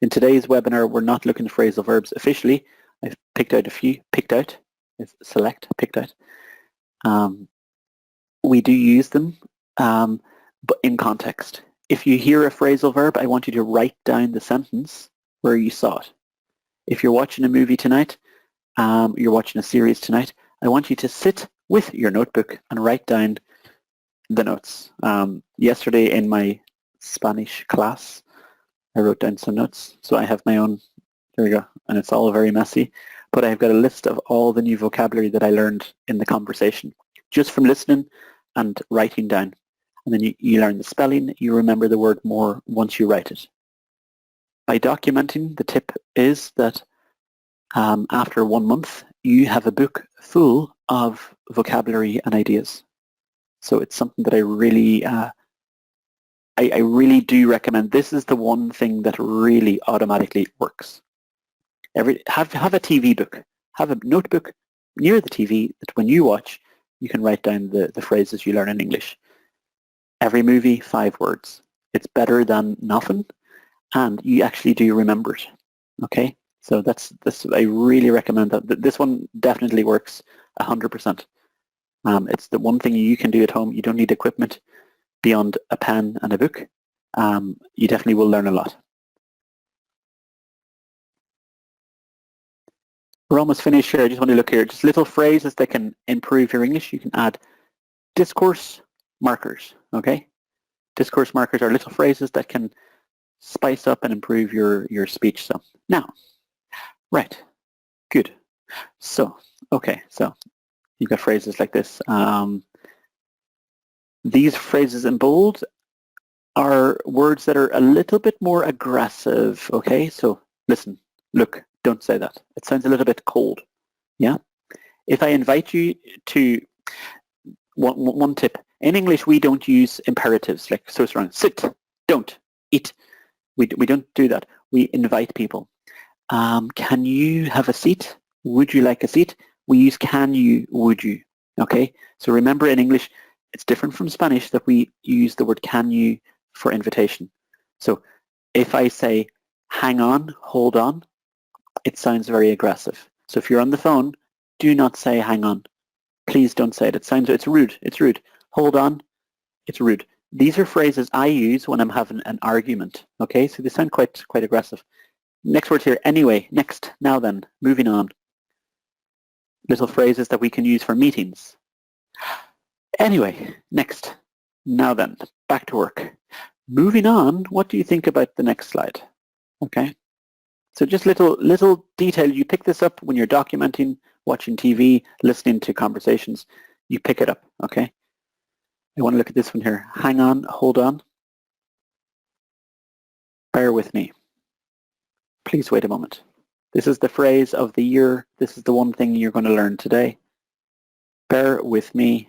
In today's webinar, we're not looking at phrasal verbs officially. I've picked out a few, picked out. We do use them, but in context. If you hear a phrasal verb, I want you to write down the sentence where you saw it. If you're watching a movie tonight, you're watching a series tonight, I want you to sit with your notebook and write down the notes. Yesterday in my Spanish class, I wrote down some notes. So I have my own, there we go, and it's all very messy, but I've got a list of all the new vocabulary that I learned in the conversation. just from listening and writing down. And then you learn the spelling, you remember the word more once you write it. By documenting, the tip is that after 1 month, you have a book full of vocabulary and ideas. So it's something that I really do recommend. This is the one thing that really automatically works. Have a TV book. Have a notebook near the TV that when you watch, you can write down the phrases you learn in English. Every movie, 5 words. It's better than nothing, and you actually do remember it. Okay? So that's I really recommend that. This one definitely works 100%. It's the one thing you can do at home. You don't need equipment beyond a pen and a book. You definitely will learn a lot. We're almost finished here. I just want to look here. Just little phrases that can improve your English. You can add discourse markers, okay? Discourse markers are little phrases that can spice up and improve your speech. So now, right, good. So, okay, so you've got phrases like this. These phrases in bold are words that are a little bit more aggressive, okay? So listen, look, don't say that. It sounds a little bit cold, yeah? If I invite you to, one tip, in English we don't use imperatives like so strong, sit, don't, eat. We don't do that. We invite people. Can you have a seat? Would you like a seat? We use can you, would you, okay? So remember in English, it's different from Spanish that we use the word can you for invitation. So if I say hang on, hold on, it sounds very aggressive. So if you're on the phone, do not say hang on. Please don't say it. It's rude. It's rude. Hold on, it's rude. These are phrases I use when I'm having an argument. Okay, so they sound quite aggressive. Next word here, anyway, next, now then, moving on. Little phrases that we can use for meetings. Anyway, next, now then, back to work. Moving on, what do you think about the next slide? Okay, so just little detail. You pick this up when you're documenting, watching TV, listening to conversations. You pick it up, okay? I want to look at this one here. Hang on, hold on. Bear with me. Please wait a moment. This is the phrase of the year. This is the one thing you're going to learn today. Bear with me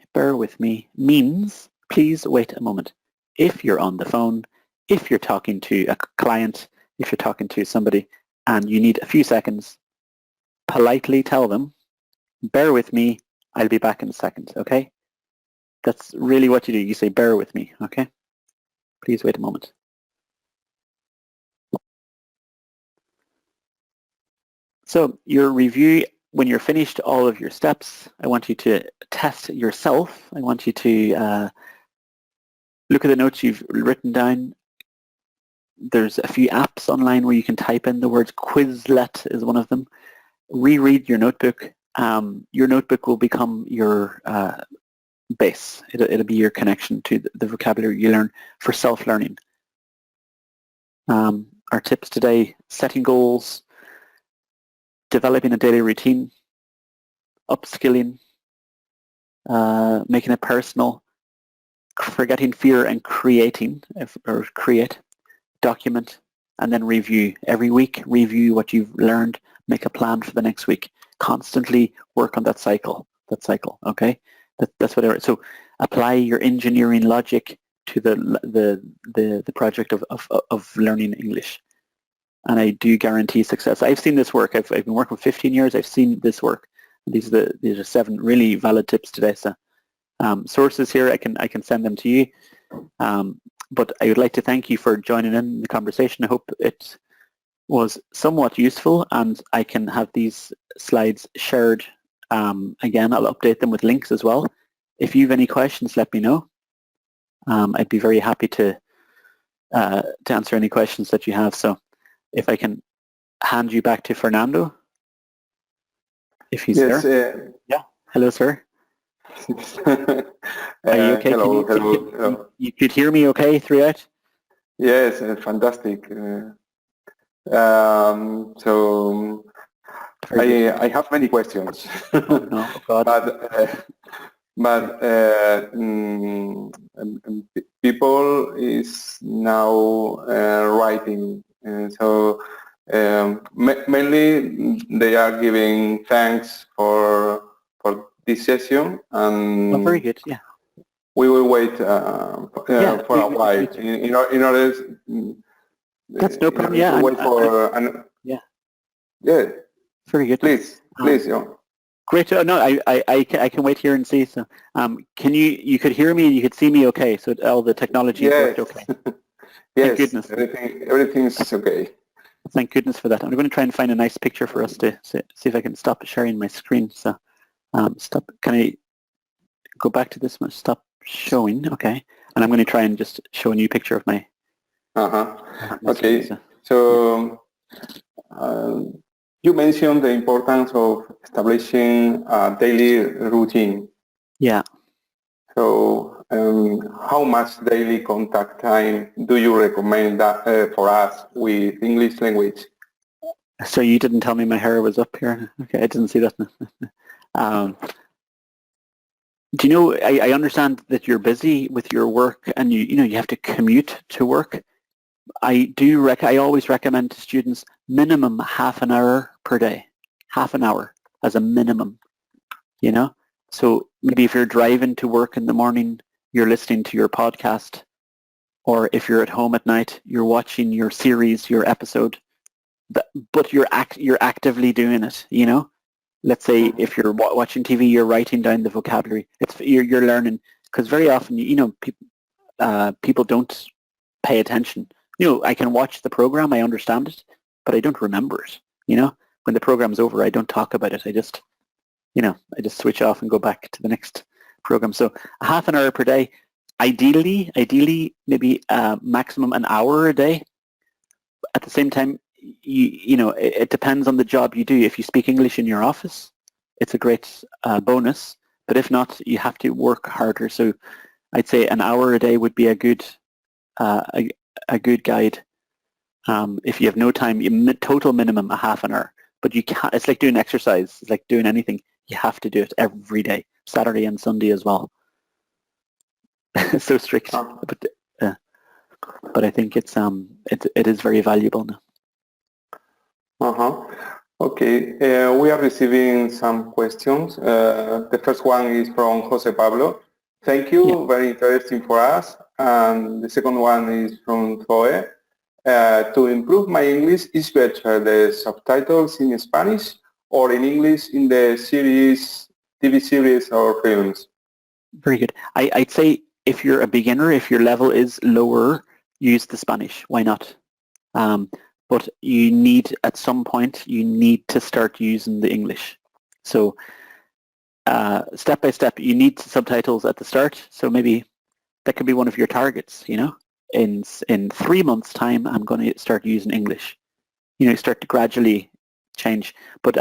means please wait a moment. If you're on the phone, if you're talking to a client, if you're talking to somebody and you need a few seconds, politely tell them, bear with me, I'll be back in a second, okay? That's really what you do. You say, bear with me, okay? Please wait a moment. So your review, when you're finished all of your steps, I want you to test yourself. I want you to look at the notes you've written down. There's a few apps online where you can type in the words. Quizlet is one of them. Reread your notebook. Your notebook will become your base. It'll be your connection to the vocabulary you learn for self-learning. Our tips today, setting goals, developing a daily routine, upskilling, making it personal, forgetting fear and creating, or create, document, and then review. Every week, review what you've learned, make a plan for the next week. Constantly work on that cycle, okay? That's whatever. So apply your engineering logic to the project of learning English. And I do guarantee success. I've seen this work. I've been working for 15 years. I've seen this work. These are 7 really valid tips today. So sources here, I can send them to you. But I would like to thank you for joining in the conversation. I hope it was somewhat useful, and I can have these slides shared. Again, I'll update them with links as well. If you have any questions, let me know. I'd be very happy to answer any questions that you have. So if I can hand you back to Fernando, if he's there. Yeah. Hello, sir. Are you okay? Hello. You could hear me okay throughout? Yes, fantastic. So I have many questions. Oh, no, God. but people is now writing, so mainly they are giving thanks for this session, and Oh, very good. Yeah. we will wait for a while in order. That's no problem. Yeah. To wait for yeah. Yeah. Very good. Please, John. Great. No, I can wait here and see. So, can you could hear me and you could see me okay? So all the technology worked okay. Yes. Thank goodness. Everything is okay. Thank goodness for that. I'm going to try and find a nice picture for us to see if I can stop sharing my screen. So, stop. Can I go back to this one? Stop showing. Okay. And I'm going to try and just show a new picture of my. Okay. Screen, so you mentioned the importance of establishing a daily routine. Yeah. So how much daily contact time do you recommend that, for us with English language? So you didn't tell me my hair was up here. Okay, I didn't see that. Do you know, I understand that you're busy with your work and you have to commute to work. I always recommend to students minimum half an hour per day, half an hour as a minimum, So maybe if you're driving to work in the morning, you're listening to your podcast, or if you're at home at night, you're watching your series, your episode, but you're actively doing it, Let's say if you're watching TV, you're writing down the vocabulary. You're learning, because very often, people don't pay attention. I can watch the program, I understand it, but I don't remember it. When the program's over, I don't talk about it. I just switch off and go back to the next program. So a half an hour per day, ideally, maybe maximum an hour a day. At the same time, it depends on the job you do. If you speak English in your office, it's a great bonus. But if not, you have to work harder. So I'd say an hour a day would be a good guide. If you have no time, total minimum a half an hour. But you can't. It's like doing exercise. It's like doing anything. You have to do it every day, Saturday and Sunday as well. It's so strict, but I think it is very valuable now. Okay, we are receiving some questions. The first one is from Jose Pablo. Thank you, very interesting for us. And the second one is from Zoe. To improve my English, is better the subtitles in Spanish or in English in the series, TV series or films? Very good. I'd say if you're a beginner, if your level is lower, use the Spanish. Why not? But at some point, you need to start using the English. So step by step, you need subtitles at the start. So maybe that could be one of your targets, In 3 months' time, I'm going to start using English. Start to gradually change. But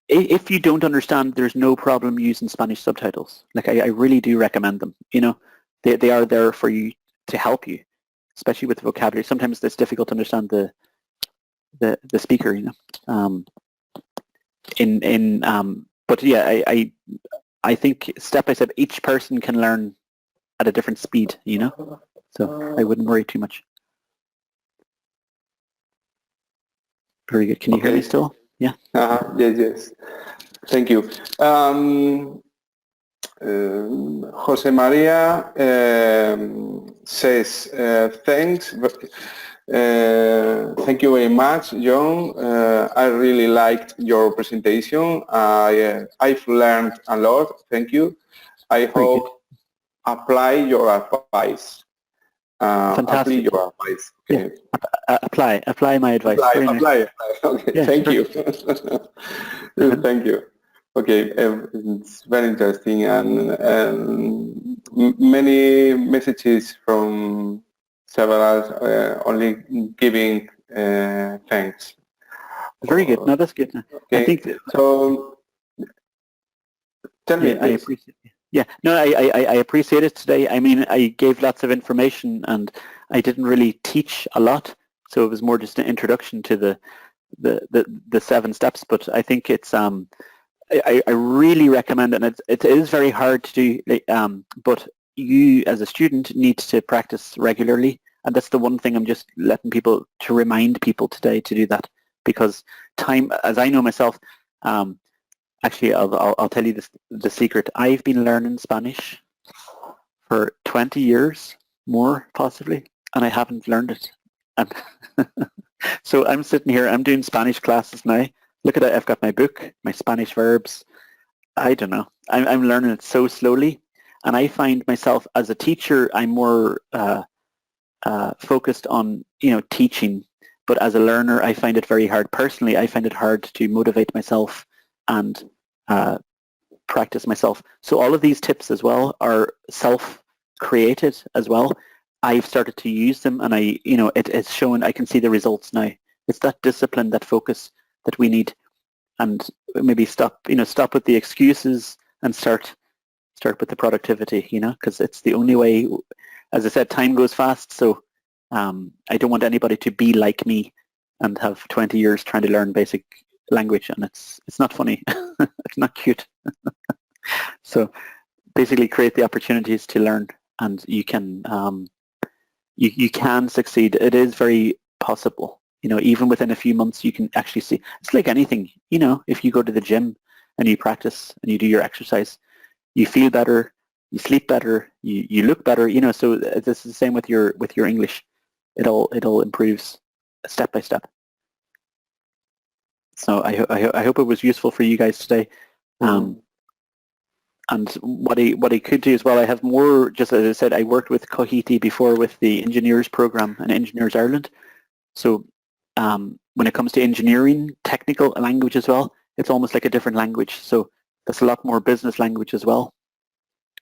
if you don't understand, there's no problem using Spanish subtitles. Like I really do recommend them. They are there for you to help you, especially with vocabulary. Sometimes it's difficult to understand the speaker. But yeah, I think step by step, each person can learn at a different speed. So I wouldn't worry too much. Very good. Can you hear me still? Yeah. Yes. Thank you. Jose Maria says, thanks. Thank you very much, John. I really liked your presentation. I've learned a lot. Thank you. I hope apply your advice. Fantastic. Apply your advice. Okay. Yeah. Apply my advice. Apply. Okay. Yeah, thank sure. you. Thank you. Okay, it's very interesting, and many messages from several only giving thanks. Very good. No, that's good. Okay. I think so. Tell me, I appreciate it. Yeah, no, I appreciate it today. I mean, I gave lots of information and I didn't really teach a lot, so it was more just an introduction to the 7 steps. But I think it's I really recommend it, and it is very hard to do, but you as a student need to practice regularly, and that's the one thing I'm just letting people, to remind people today to do that, because time, as I know myself, actually I'll tell you the secret. I've been learning Spanish for 20 years, more possibly, and I haven't learned it. And so I'm sitting here, I'm doing Spanish classes now. Look at it, I've got my book, my Spanish verbs. I don't know. I'm learning it so slowly. And I find myself as a teacher, I'm more focused on, teaching. But as a learner, I find it very hard. Personally, I find it hard to motivate myself and practice myself. So all of these tips as well are self-created as well. I've started to use them, and it's shown, I can see the results now. It's that discipline, that focus that we need, and maybe stop with the excuses and start with the productivity, because it's the only way. As I said, time goes fast, so I don't want anybody to be like me and have 20 years trying to learn basic language, and it's not funny. It's not cute. So basically create the opportunities to learn, and you can you can succeed. It is very possible. Even within a few months, you can actually see. It's like anything. If you go to the gym and you practice and you do your exercise, you feel better, you sleep better, you look better. So this is the same with your English. It all improves step by step. So I hope it was useful for you guys today. And what I could do as well, I have more, just as I said, I worked with Cohete before with the Engineers Program and Engineers Ireland. So when it comes to engineering, technical language as well, it's almost like a different language. So that's a lot more business language as well.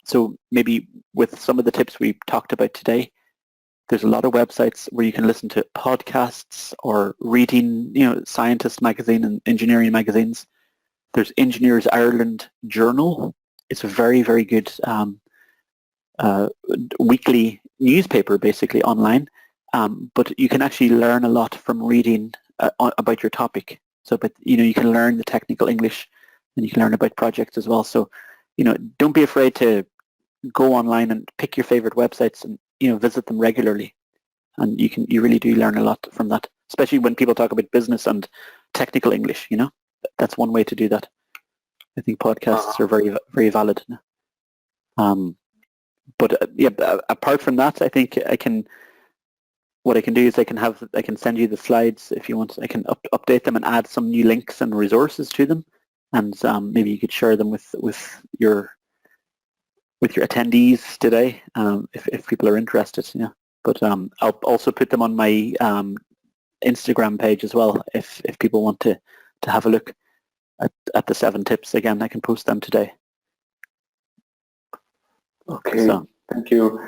So maybe with some of the tips we talked about today, there's a lot of websites where you can listen to podcasts or reading, Scientist magazine and engineering magazines. There's Engineers Ireland Journal. It's a very, very good weekly newspaper, basically online. But you can actually learn a lot from reading about your topic. So, but you can learn the technical English, and you can learn about projects as well. So, don't be afraid to go online and pick your favorite websites and visit them regularly, and you really do learn a lot from that. Especially when people talk about business and technical English, that's one way to do that. I think podcasts are very, very valid. But apart from that, I think what I can do is I can send you the slides if you want. I can update them and add some new links and resources to them, and maybe you could share them with your attendees today if people are interested. But I'll also put them on my Instagram page as well if people want to have a look at the 7 tips. Again, I can post them today. Okay, so, thank you.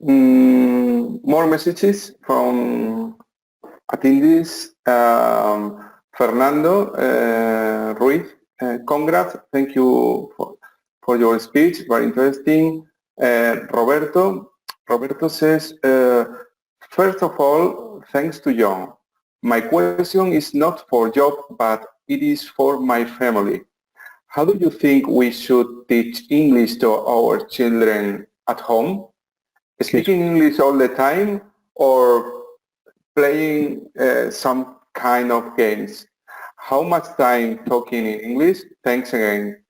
More messages from attendees. Fernando Ruiz, congrats. Thank you for your speech. Very interesting. Roberto says, first of all, thanks to John. My question is not for job, but it is for my family. How do you think we should teach English to our children at home? Speaking English all the time, or playing some kind of games? How much time talking in English? Thanks again,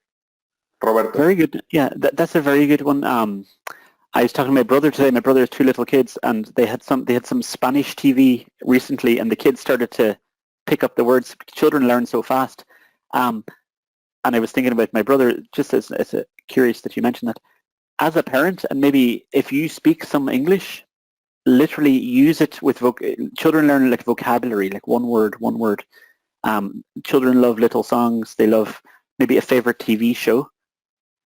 Roberto. Very good. Yeah, that's a very good one. I was talking to my brother today. My brother has 2 little kids, and they had some Spanish TV recently, and the kids started to pick up the words. Children learn so fast. And I was thinking about my brother, just as curious that you mentioned that. As a parent, and maybe if you speak some English, literally use it with children learn like vocabulary, like one word. Children love little songs. They love maybe a favorite TV show.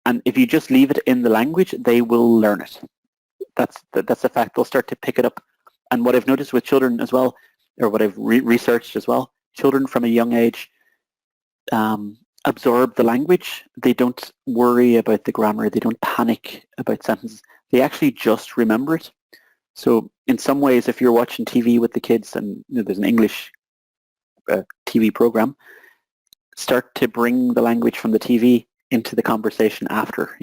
And if you just leave it in the language, they will learn it. That's a fact. They'll start to pick it up. And what I've noticed with children as well, or what I've researched as well, children from a young age absorb the language. They don't worry about the grammar. They don't panic about sentences. They actually just remember it. So in some ways, if you're watching TV with the kids and there's an English TV program, start to bring the language from the TV into the conversation after,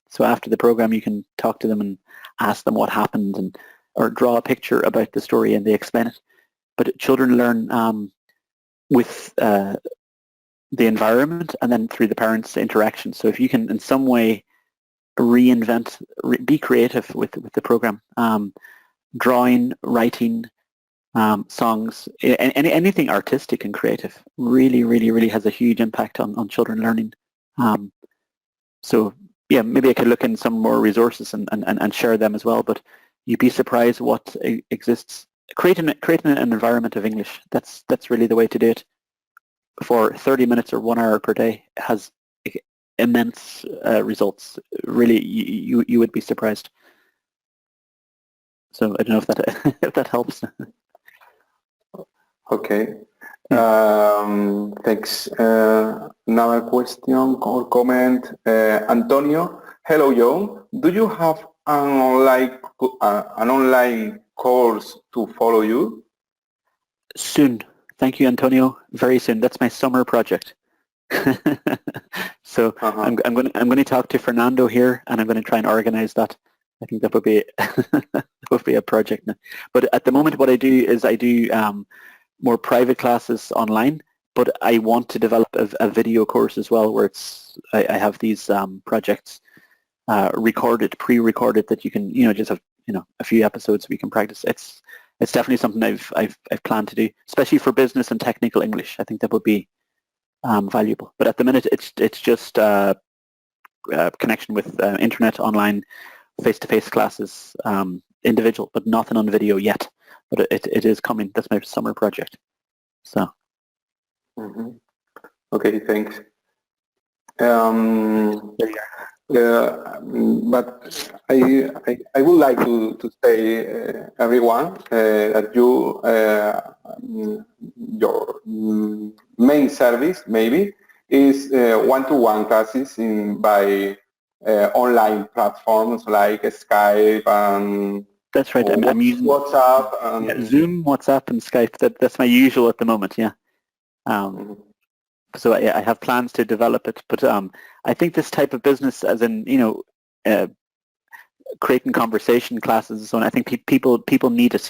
So after the program, you can talk to them and ask them what happened or draw a picture about the story and they explain it. But children learn with the environment and then through the parents' interaction. So if you can in some way be creative with the program, drawing, writing, songs, anything artistic and creative really, really, really has a huge impact on children learning. So yeah, maybe I could look in some more resources and share them as well, but you'd be surprised what exists. Creating an environment of English, that's really the way to do it. For 30 minutes or 1 hour per day has immense results. Really, you would be surprised. So I don't know if that if that helps. Okay. Thanks. Another question or comment. Antonio, hello, John. Do you have an online course to follow you? Soon. Thank you, Antonio. Very soon. That's my summer project. So I'm going to talk to Fernando here, and I'm going to try and organize that. I think that would be that would be a project. But at the moment, what I do is I do more private classes online. But I want to develop a video course as well, where I have these projects pre-recorded that you can just have a few episodes we can practice. It's definitely something I've planned to do, especially for business and technical English. I think that would be valuable. But at the minute, it's just connection with internet, online, face-to-face classes, individual, but nothing on video yet. But it is coming. That's my summer project. So. Mm-hmm. Okay, thanks. But I would like to say everyone that your main service maybe is one-to-one classes by online platforms like Skype and that's right. I'm using WhatsApp and Zoom, WhatsApp, and Skype. That's my usual at the moment. Yeah. So I have plans to develop it, but I think this type of business, as in creating conversation classes and so on, I think people need it.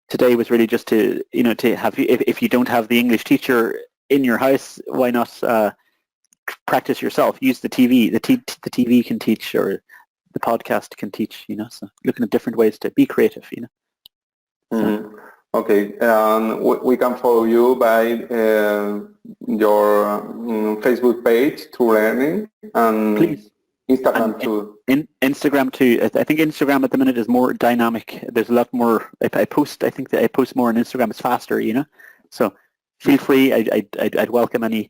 Today was really just to to have, if you don't have the English teacher in your house, why not practice yourself? Use the TV. The TV can teach, or the podcast can teach. So looking at different ways to be creative. Mm-hmm. Okay, we can follow you by your Facebook page, True Learning, and please. Instagram too. Instagram too. I think Instagram at the minute is more dynamic. There's a lot more. I post. I think that I post more on Instagram. It's faster, So feel free. I'd welcome any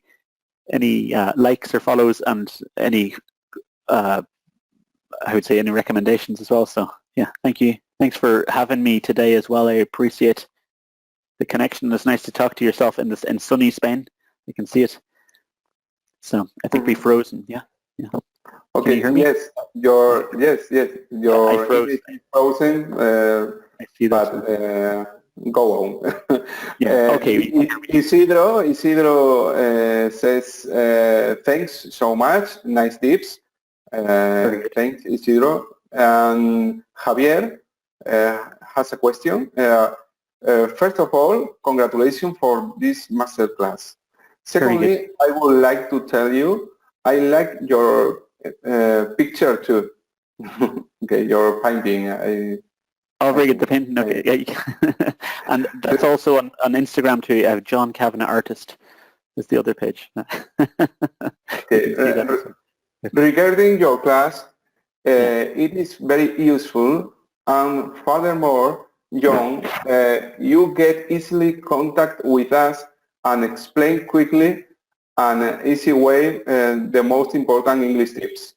likes or follows and any I would say any recommendations as well. So yeah, thank you. Thanks for having me today as well. I appreciate the connection. It's nice to talk to yourself in sunny Spain. You can see it. So I think we frozen. Yeah. Okay. Can you hear me? Yes. Your English is frozen. I see that. But go on. Yeah. Okay. Isidro says thanks so much. Nice tips. Thanks, Isidro. And Javier has a question. First of all, congratulations for this masterclass. Secondly, I would like to tell you, I like your picture too. Okay, your painting. Very good. The painting. Okay. And that's also on Instagram too. I have John Kavanagh Artist is the other page. Okay. Regarding your class, it is very useful, and furthermore, John, you get easily contact with us and explain quickly and easy way the most important English tips.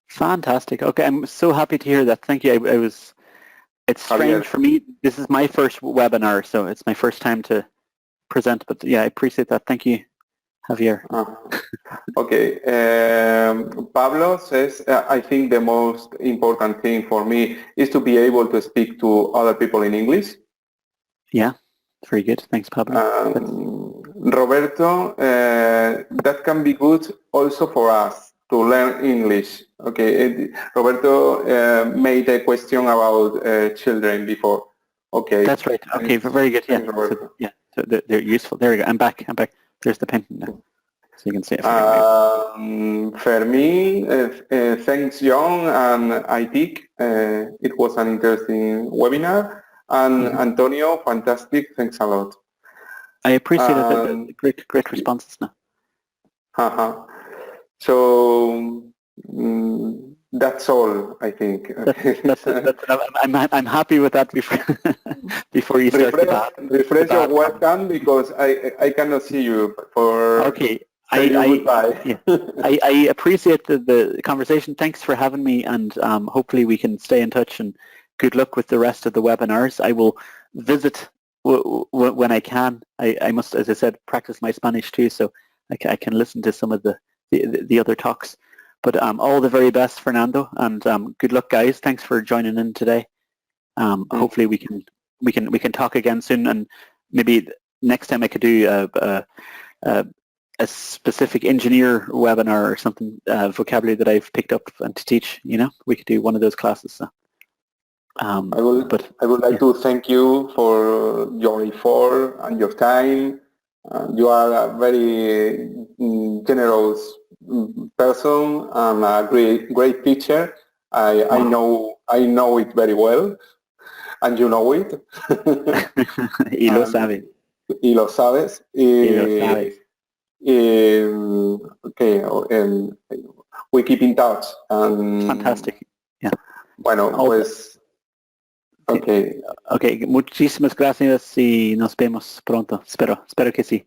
Fantastic. Okay, I'm so happy to hear that. Thank you. It's strange for me. This is my first webinar, so it's my first time to present. But yeah, I appreciate that. Thank you, Javier. Okay. Pablo says, I think the most important thing for me is to be able to speak to other people in English. Yeah, very good. Thanks, Pablo. Roberto, that can be good also for us to learn English. Okay, Roberto made a question about children before. Okay. That's right. Okay, very good. Yeah, Thanks, so, yeah. So they're useful. There we go. I'm back. There's the pen now, so you can see it. Fermi, thanks John, and I think it was an interesting webinar. And Antonio, fantastic. Thanks a lot. I appreciate it. Great responses now. So that's all, I think. I'm happy with that before you start refresh your webcam because I cannot see you for okay. goodbye. I appreciate the conversation. Thanks for having me, and hopefully we can stay in touch, and good luck with the rest of the webinars. I will visit when I can. I must, as I said, practice my Spanish too, so I can listen to some of the other talks. But all the very best, Fernando, and good luck, guys. Thanks for joining in today. Hopefully we can talk again soon, and maybe next time I could do a specific engineer webinar or something, vocabulary that I've picked up and to teach. You know, we could do one of those classes. So. I would like to thank you for your effort and your time. You are a very generous person and a great teacher. I know it very well, and you know it. Y lo sabe. Y lo sabes. Okay, we keep in touch. Fantastic. Yeah. Bueno, pues. Okay. Okay, muchísimas gracias y nos vemos pronto. Espero que sí.